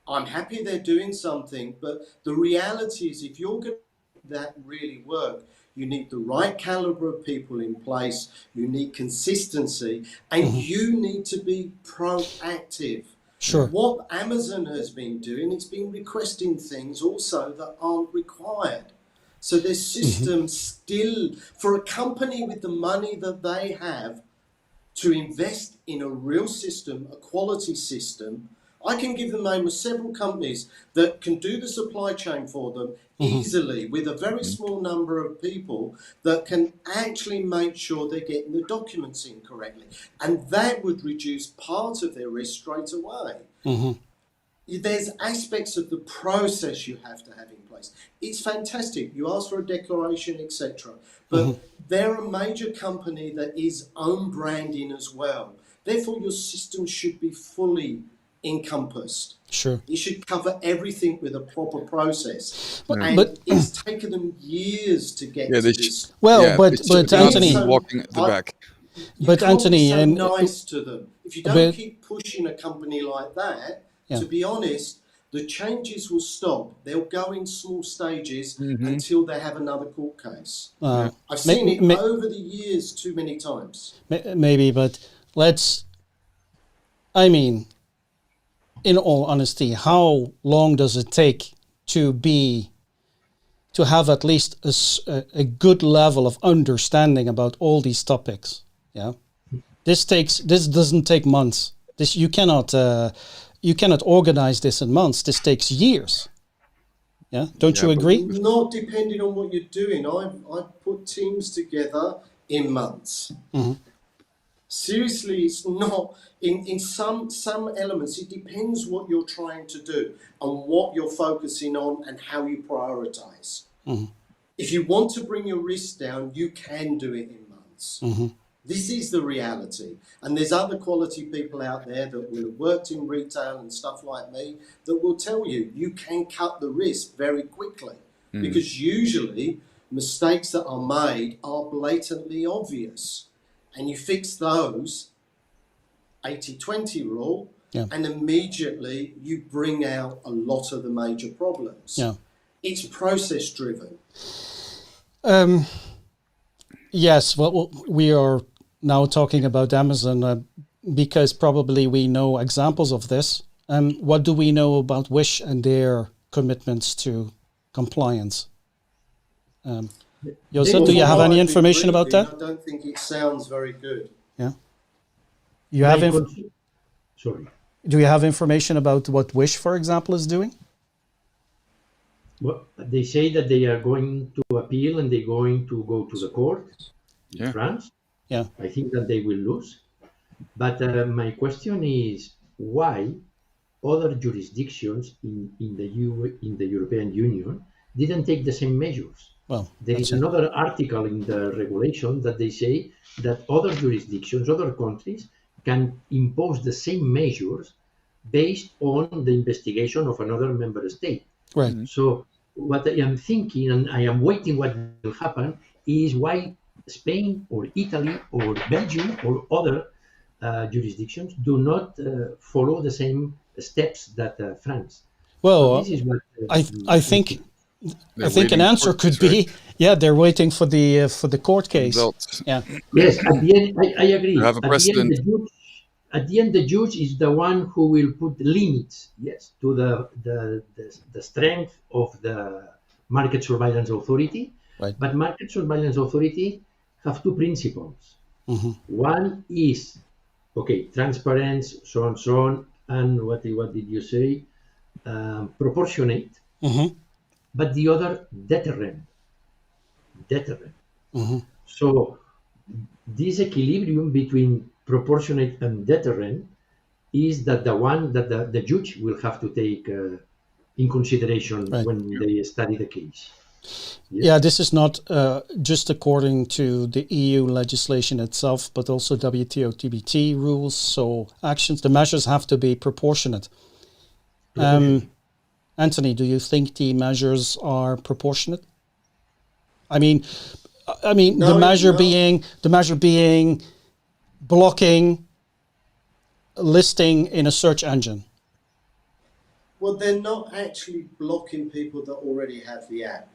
I'm happy they're doing something, but the reality is if you're going to make that really work, you need the right caliber of people in place, you need consistency, and you need to be proactive. Sure. What Amazon has been doing, it's been requesting things also that aren't required. So their system still, for a company with the money that they have, to invest in a real system, a quality system. I can give the name of several companies that can do the supply chain for them easily with a very small number of people that can actually make sure they're getting the documents in correctly. And that would reduce part of their risk straight away. There's aspects of the process you have to have in place. It's fantastic. You ask for a declaration, etc. But they're a major company that is own branding as well. Therefore, your system should be fully encompassed. Sure. It should cover everything with a proper process. And But- it's taken them years to get to this. Well, but Antony, walking the back. You But can't Antony, be so and nice to them. If you don't keep pushing a company like that, to be honest, the changes will stop. They'll go in small stages until they have another court case. I've seen it over the years too many times. Maybe, but in all honesty, how long does it take to have at least a good level of understanding about all these topics? Yeah, this doesn't take months. You cannot organize this in months. This takes years. Yeah, don't you agree? Not depending on what you're doing. I've put teams together in months. Seriously, it's not. In some elements, it depends what you're trying to do and what you're focusing on and how you prioritize. If you want to bring your risk down, you can do it in months. This is the reality. And there's other quality people out there that will have worked in retail and stuff like me that will tell you, you can cut the risk very quickly. Because usually mistakes that are made are blatantly obvious. And you fix those, 80-20 rule, and immediately you bring out a lot of the major problems. It's process driven. Yes, well, we are now talking about Amazon because probably we know examples of this. What do we know about Wish and their commitments to compliance? Josep, do you have any information about that? I don't think it sounds very good. Yeah. You have Sorry. Do you have information about what Wish, for example, is doing? Well, they say that they are going to appeal and they're going to go to the court in France. Yeah. I think that they will lose. But my question is why other jurisdictions in the European Union didn't take the same measures? Well, there is another article in the regulation that they say that other jurisdictions, other countries can impose the same measures based on the investigation of another member state. Right. So what I am thinking, and I am waiting what will happen, is why Spain or Italy or Belgium or other jurisdictions do not follow the same steps that France. Well, so this is what I think an answer could be, they're waiting for the court case. Yeah. Yes, at the end, I agree. You have a precedent. At the end, the judge is the one who will put limits, to the strength of the market surveillance authority. Right. But market surveillance authority have two principles. One is, transparency, so on, and what did you say? Proportionate. but the other deterrent. Mm-hmm. So this equilibrium between proportionate and deterrent is that the one that the judge will have to take in consideration Right. when they study the case. Yes. Yeah, this is not just according to the EU legislation itself, but also WTO TBT rules. So the measures have to be proportionate. Antony, do you think the measures are proportionate? I mean, No, the measure being blocking listing in a search engine. Well, they're not actually blocking people that already have the app.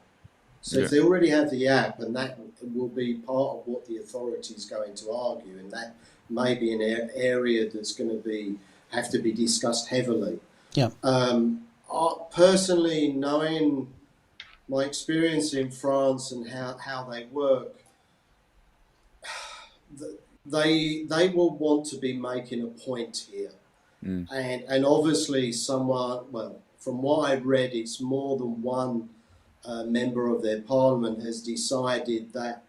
So Yeah. if they already have the app, and that will be part of what the authority is going to argue, and that may be an area that's going to have to be discussed heavily. Yeah. Personally, knowing my experience in France and how they work, they will want to be making a point here. And obviously from what I've read, it's more than one member of their parliament has decided that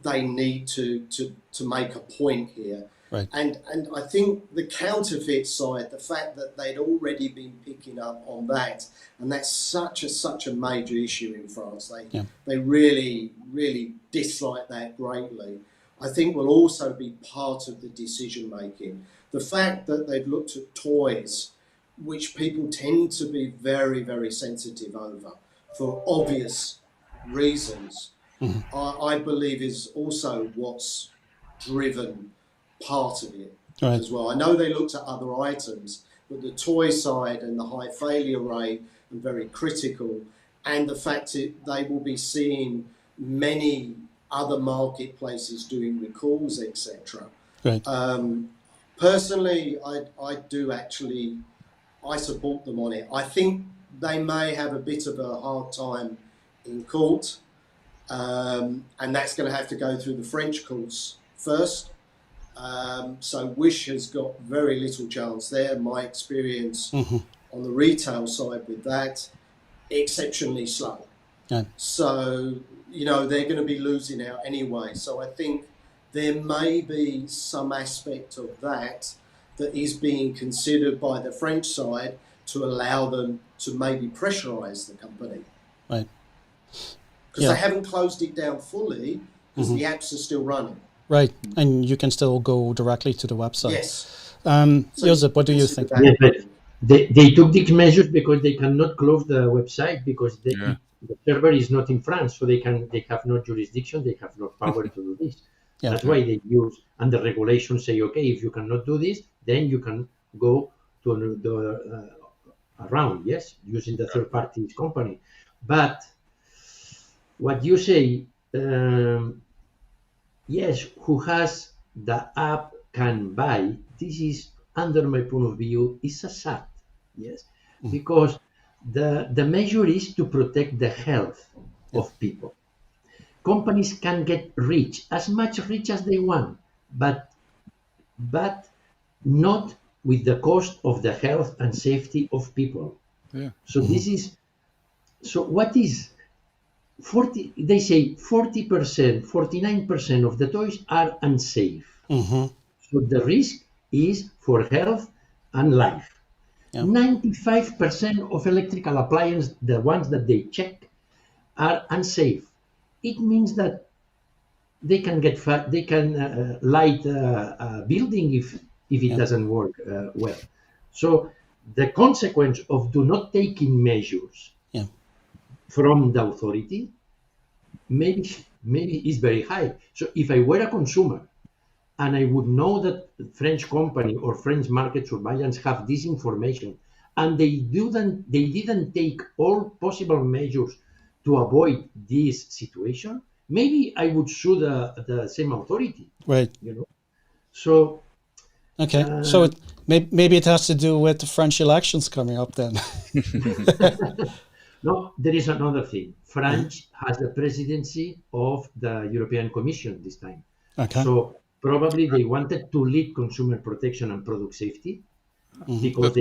they need to make a point here. Right. And I think the counterfeit side, the fact that they'd already been picking up on that, and that's such a major issue in France. They really, really dislike that greatly. I think will also be part of the decision making. The fact that they've looked at toys, which people tend to be very, very sensitive over for obvious reasons, I believe is also what's driven part of it as well. I know they looked at other items, but the toy side and the high failure rate are very critical, and the fact that they will be seeing many other marketplaces doing recalls, etc. Right. Personally, I support them on it. I think they may have a bit of a hard time in court, and that's going to have to go through the French courts first. So Wish has got very little chance there. My experience on the retail side with that, exceptionally slow. Yeah. So, they're going to be losing out anyway. So I think there may be some aspect of that is being considered by the French side to allow them to maybe pressurise the company. Right. Because they haven't closed it down fully, because the apps are still running. Right, and you can still go directly to the website. Yes. Josep, what do you think? Yeah, but they took these measures because they cannot close the website because the server is not in France, so they have no jurisdiction, they have no power to do this. Yeah. That's why they use, and the regulations say, okay, if you cannot do this, then you can go to another around, yes, using the third party company. But what you say, yes, who has the app can buy. This is, under my point of view, is a sad, yes, because the measure is to protect the health of people. Companies can get rich, as much rich as they want, but not with the cost of the health and safety of people. Yeah. So this is, so what is 40, they say 40%, 49% of the toys are unsafe. So the risk is for health and life. 95% of electrical appliances, the ones that they check, are unsafe. It means that they can light a building if it doesn't work well. So the consequence of do not taking measures from the authority maybe is very high. So if I were a consumer and I would know that French company or French market surveillance have this information and they didn't take all possible measures to avoid this situation, maybe I would sue the same authority. Right. So. Okay. So maybe it has to do with the French elections coming up then. No, there is another thing. France has the presidency of the European Commission this time. Okay. So probably they wanted to lead consumer protection and product safety because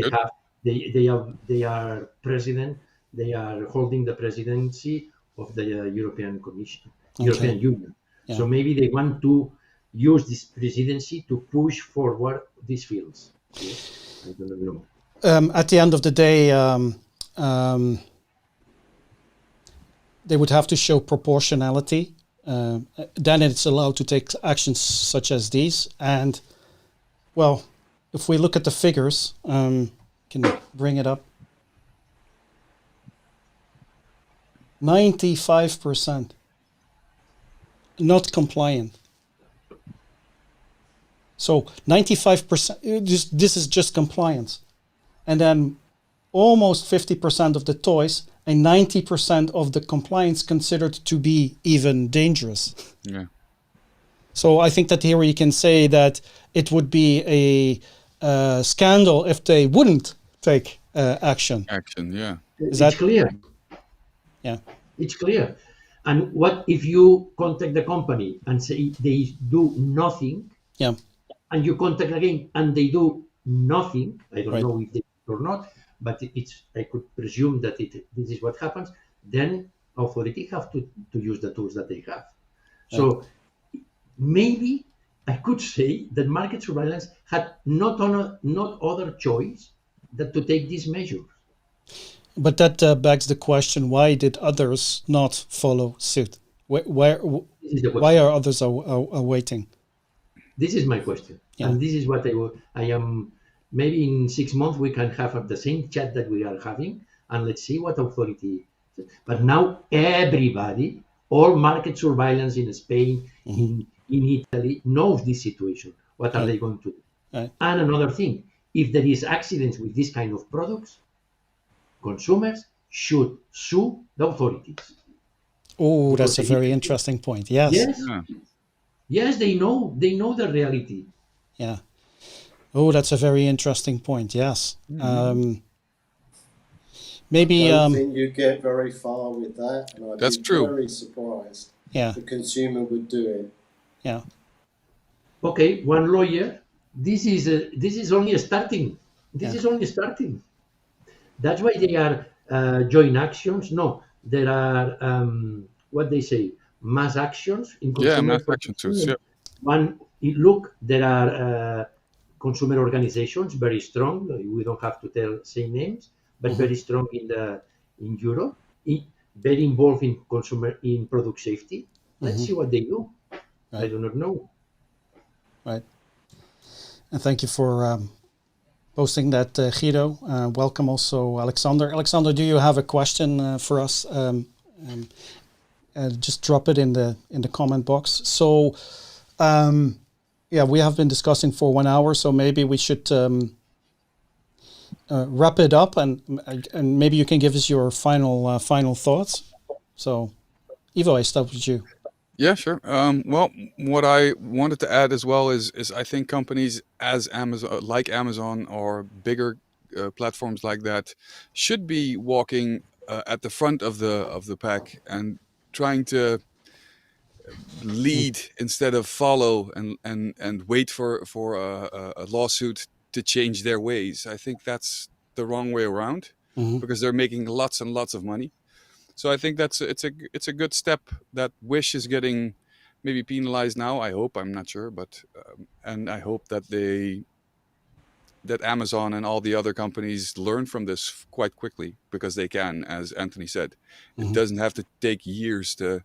they are president they are holding the presidency of the European Commission, Okay. European Union. Yeah. So maybe they want to use this presidency to push forward these fields. Yes, I don't know. At the end of the day, they would have to show proportionality. Then it's allowed to take actions such as these. And, well, if we look at the figures, can you bring it up? 95% not compliant. So 95%, this is just compliance. And then almost 50% of the toys and 90% of the compliance considered to be even dangerous. Yeah. So I think that here you can say that it would be a scandal if they wouldn't take action. Action, yeah. Is It's that clear. Yeah. It's clear. And what if you contact the company and say they do nothing? Yeah. And you contact again and they do nothing. I don't Right. know if they do or not, but I could presume that this is what happens. Then authority have to use the tools that they have. So maybe I could say that market surveillance had not other choice than to take these measures. But that begs the question: why did others not follow suit? This is the question. Why are others are waiting? This is my question, Yeah. and this is what I am. Maybe in 6 months we can have the same chat that we are having, and let's see what authority. But now everybody, all market surveillance in Spain, in Italy, knows this situation. What are Right. they going to do? Right. And another thing, if there is accidents with this kind of products, consumers should sue the authorities. Oh, Because that's a very interesting point. Yes. Yes, Yeah. yes, they know the reality. Yeah. Oh, that's a very interesting point. Yes. Maybe. I don't think you get very far with that, and I'd That's be true. very surprised Yeah. the consumer would do it. Yeah. Okay, one lawyer. This is only starting. This Yeah. is only starting. That's why they are joint actions. No, there are what they say mass actions in Yeah, consumer mass action suits. protection. Yeah. Look, there are consumer organizations very strong. We don't have to say names, but very strong in Europe. Very involved in product safety. Let's see what they do. I Right. do not know. Right. And thank you for posting that, Guido. Welcome also, Alexander. Alexander, do you have a question for us? Just drop it in the comment box. So, yeah, we have been discussing for 1 hour, so maybe we should wrap it up, and maybe you can give us your final thoughts. So, Ivo, I start with you. Yeah, sure. Well, what I wanted to add as well is I think companies as Amazon or bigger platforms like that should be walking at the front of the pack and trying to lead instead of follow and wait for a lawsuit to change their ways. I think that's the wrong way around because they're making lots and lots of money. So I think it's a good step that Wish is getting maybe penalized now. I hope, I'm not sure, but and I hope that Amazon and all the other companies learn from this quite quickly, because they can, as Anthony said. It doesn't have to take years to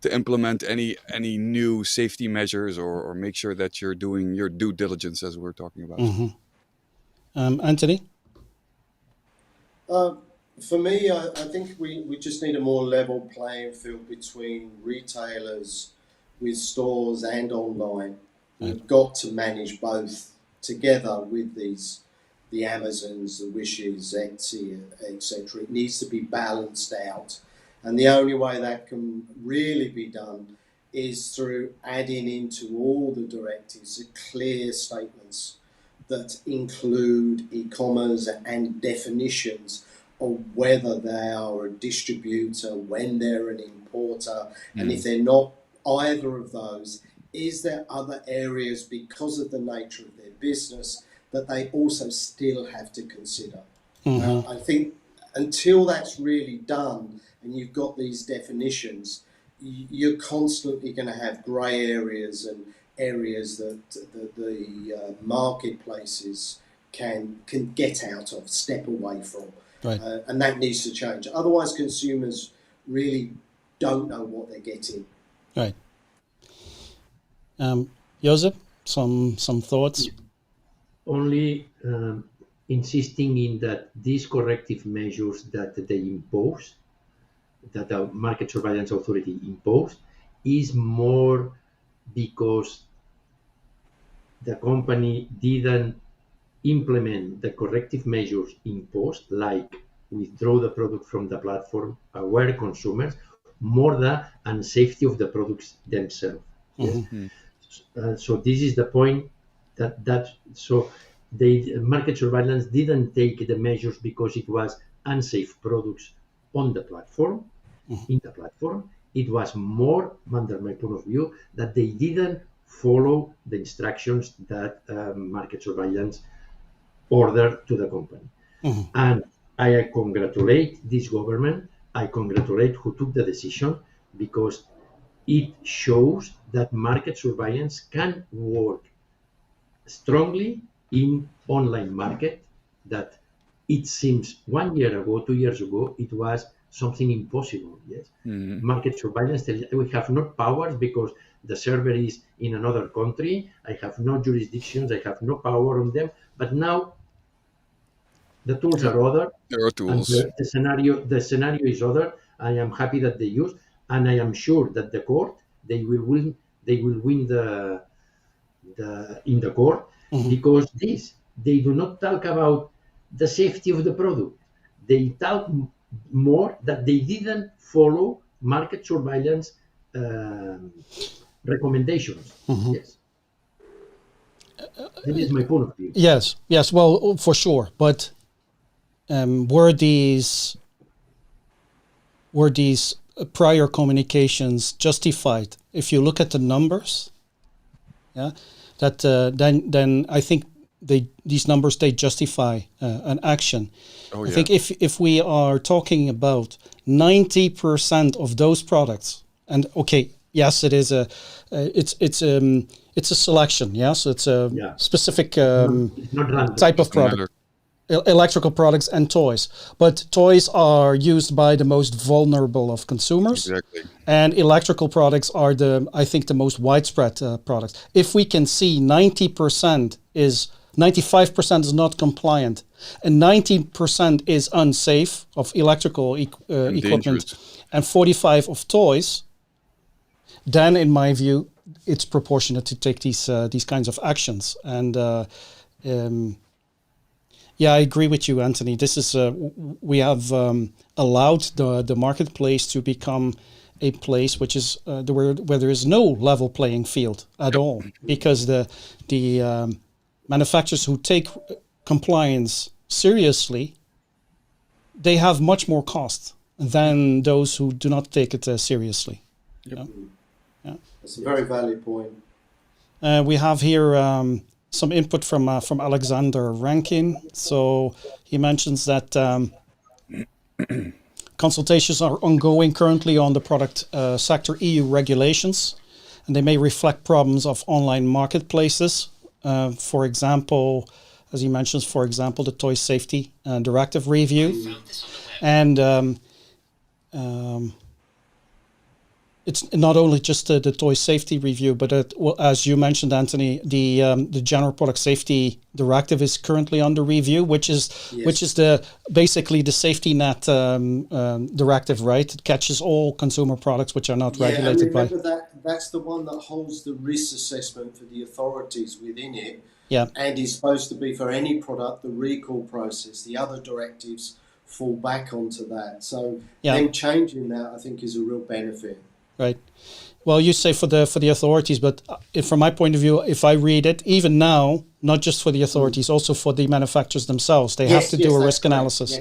implement any new safety measures or make sure that you're doing your due diligence, as we're talking about. Anthony? For me, I think we just need a more level playing field between retailers with stores and online. We've got to manage both together with the Amazons, the Wishes, Etsy, etc. It needs to be balanced out. And the only way that can really be done is through adding into all the directives clear statements that include e-commerce and definitions of whether they are a distributor, when they're an importer, and if they're not either of those, is there other areas because of the nature of their business that they also still have to consider? I think until that's really done and you've got these definitions, you're constantly going to have grey areas and areas that the marketplaces can get out of, step away from. Right. And that needs to change. Otherwise, consumers really don't know what they're getting. Right. Josep, some thoughts? Only insisting in that these corrective measures that they impose, that the market surveillance authority imposed, is more because the company didn't implement the corrective measures imposed, like withdraw the product from the platform, aware consumers, more the unsafety of the products themselves. Yes. So this is the point so the market surveillance didn't take the measures because it was unsafe products on the platform, in the platform. It was more, under my point of view, that they didn't follow the instructions that market surveillance ordered to the company. And I congratulate this government. I congratulate who took the decision, because it shows that market surveillance can work strongly in online market, that it seems 1 year ago, 2 years ago, it was something impossible. Yes. Market surveillance, we have not powers because the server is in another country. I have no jurisdictions. I have no power on them. But now the tools are other. There are tools. And the scenario is other. I am happy that they use, and I am sure that the court, they will win in the court, because they do not talk about the safety of the product. They talk more that they didn't follow market surveillance recommendations. Yes. That is my point of view. Yes, well, for sure. But were these prior communications justified? If you look at the numbers, that then I think these numbers, they justify an action. I think if we are talking about 90% of those products, and okay, yes, it is it's a selection, so it's a specific type of product. Electrical products and toys, but toys are used by the most vulnerable of consumers. Exactly. And electrical products are I think the most widespread products. If we can see 95% is not compliant, and 90% is unsafe of electrical equipment, and 45% of toys, then in my view, it's proportionate to take these kinds of actions. And I agree with you, Antony. This is we have allowed the marketplace to become a place which is where there is no level playing field at all, because the manufacturers who take compliance seriously, they have much more cost than those who do not take it seriously. Yep. That's a very valid point. We have here some input from Alexander Rankin. So he mentions that consultations are ongoing currently on the product sector EU regulations, and they may reflect problems of online marketplaces. For example, as he mentions, the Toy Safety Directive review. And it's not only just the Toy Safety review, but as you mentioned, Antony, the General Product Safety Directive is currently under review, which is basically the safety net directive, right? It catches all consumer products which are not regulated by. That's the one that holds the risk assessment for the authorities within it. Yeah. And is supposed to be for any product, the recall process. The other directives fall back onto that. So them changing that, I think, is a real benefit. Right. Well, you say for the authorities, but from my point of view, if I read it, even now, not just for the authorities, also for the manufacturers themselves, they have to do a risk analysis,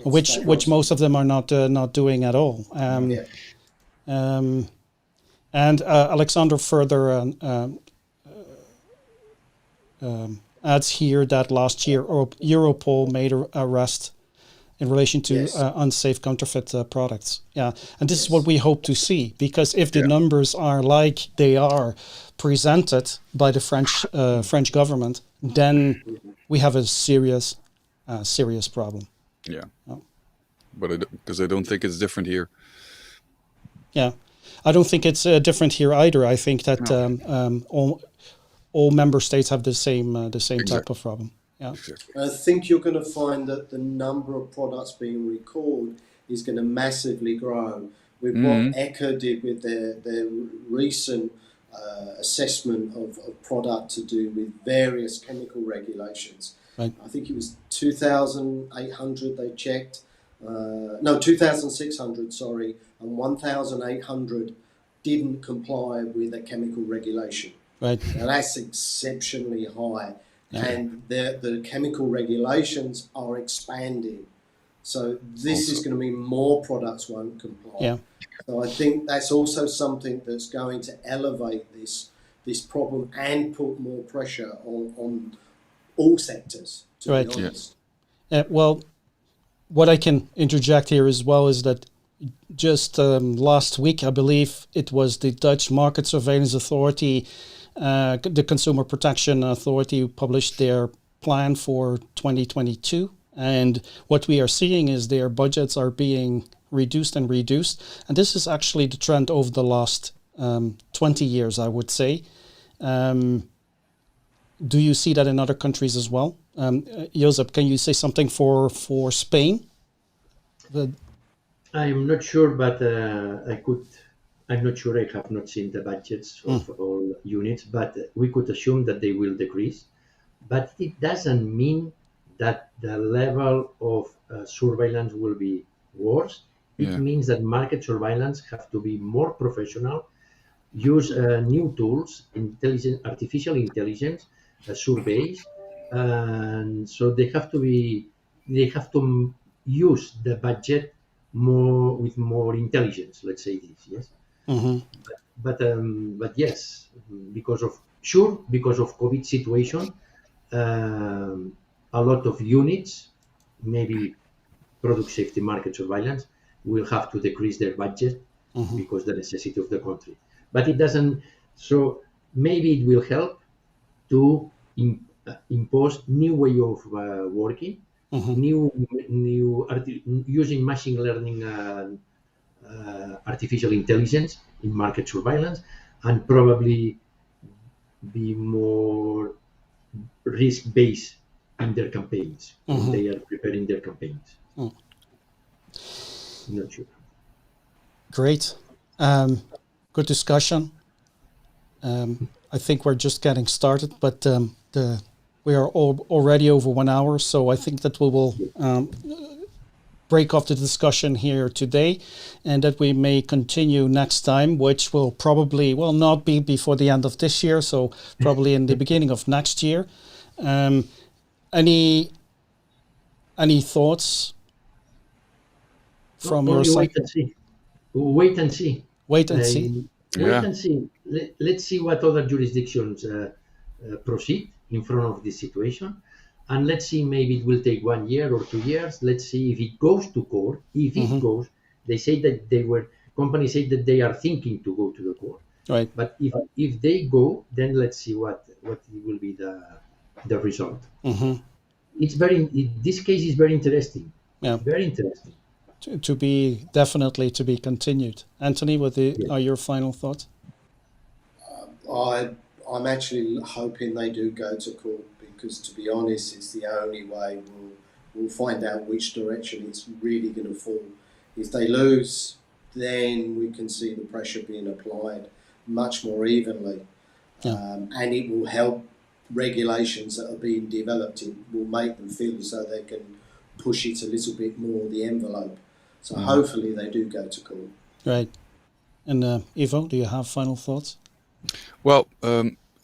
which most of them are not doing at all. And Alexander further adds here that last year Europol made an arrest in relation to Yes. unsafe counterfeit products. Yeah, and this is Yes. what we hope to see, because if the Yeah. numbers are like they are presented by the French government, then we have a serious problem. Yeah. Oh. But because I don't think it's different here. Yeah, I don't think it's different here either. I think that No. all member states have the same type Exactly. of problem. Yeah. Exactly. I think you're going to find that the number of products being recalled is going to massively grow. With what ECHA did with their recent assessment of product to do with various chemical regulations. Right. I think it was 2,800 they checked. No, 2,600, sorry, and 1,800 didn't comply with a chemical regulation. Right. Now that's exceptionally high. Yeah. And the chemical regulations are expanding. So this is going to mean more products won't comply. Yeah. So I think that's also something that's going to elevate this problem and put more pressure on all sectors, to Right. be honest. Well, what I can interject here as well is that just last week, I believe it was the Dutch Market Surveillance Authority, the Consumer Protection Authority, published their plan for 2022. And what we are seeing is their budgets are being reduced and reduced. And this is actually the trend over the last 20 years, I would say. Do you see that in other countries as well? Josep, can you say something for Spain? I'm not sure, but I'm not sure. I have not seen the budgets of all units, but we could assume that they will decrease. But it doesn't mean that the level of surveillance will be worse. It means that market surveillance have to be more professional, use new tools, artificial intelligence, surveys, and so they have to use the budget with more intelligence. Let's say this, yes. Mm-hmm. But yes, because of COVID situation, a lot of units, maybe product safety, market surveillance, will have to decrease their budget because the necessity of the country. But it doesn't. So maybe it will help to impose new way of working, using machine learning, artificial intelligence in market surveillance, and probably be more risk-based in their campaigns when they are preparing their campaigns. I'm not sure. Great. Good discussion. I think we're just getting started, but we are already over 1 hour, so I think that we will break off the discussion here today, and that we may continue next time, which will probably not be before the end of this year, so probably in the beginning of next year. Any thoughts from your side? Wait and see. Wait and see. Wait and see. Let's see what other jurisdictions proceed in front of this situation. And let's see, maybe it will take 1 year or 2 years. Let's see if it goes to court. If it goes, they say that companies say that they are thinking to go to the court. Right. But if they go, then let's see what will be the result. This case is very interesting. Yeah. Very interesting. To be continued. Anthony, what are your final thoughts? I'm actually hoping they do go to court, because to be honest, it's the only way we'll find out which direction it's really going to fall. If they lose, then we can see the pressure being applied much more evenly. And it will help regulations that are being developed. It will make them feel as though they can push it a little bit more, the envelope. So hopefully they do go to court. Right. And Ivo, do you have final thoughts? Well,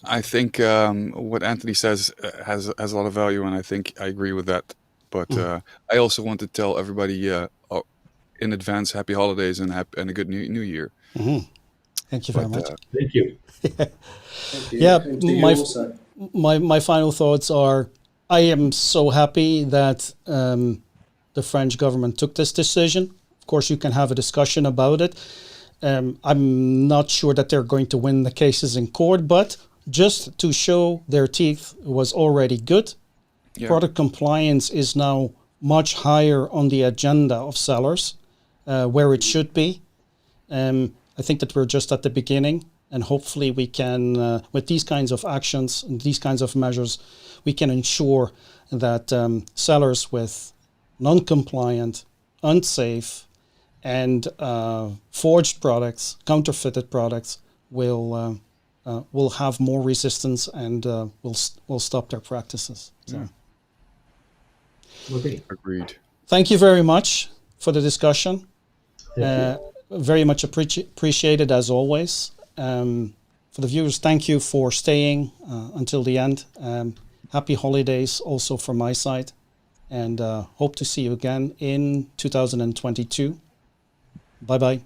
I think what Anthony says has a lot of value, and I think I agree with that. But I also want to tell everybody in advance, happy holidays and a good new year. Thank you very much. Thank you. Thank you. Yeah, And to you also. my final thoughts are, I am so happy that the French government took this decision. Of course, you can have a discussion about it. I'm not sure that they're going to win the cases in court, but just to show their teeth was already good. Yeah. Product compliance is now much higher on the agenda of sellers, where it should be. I think that we're just at the beginning, and hopefully we can, with these kinds of actions and these kinds of measures, we can ensure that sellers with non-compliant, unsafe, and forged products, counterfeited products, will have more resistance and will stop their practices. So. Yeah. Okay. Agreed. Thank you very much for the discussion. Thank you. Very much appreciated as always. For the viewers, thank you for staying until the end. Happy holidays also from my side, and hope to see you again in 2022. Bye-bye.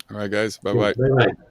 All right, guys. Bye-bye. Bye-bye.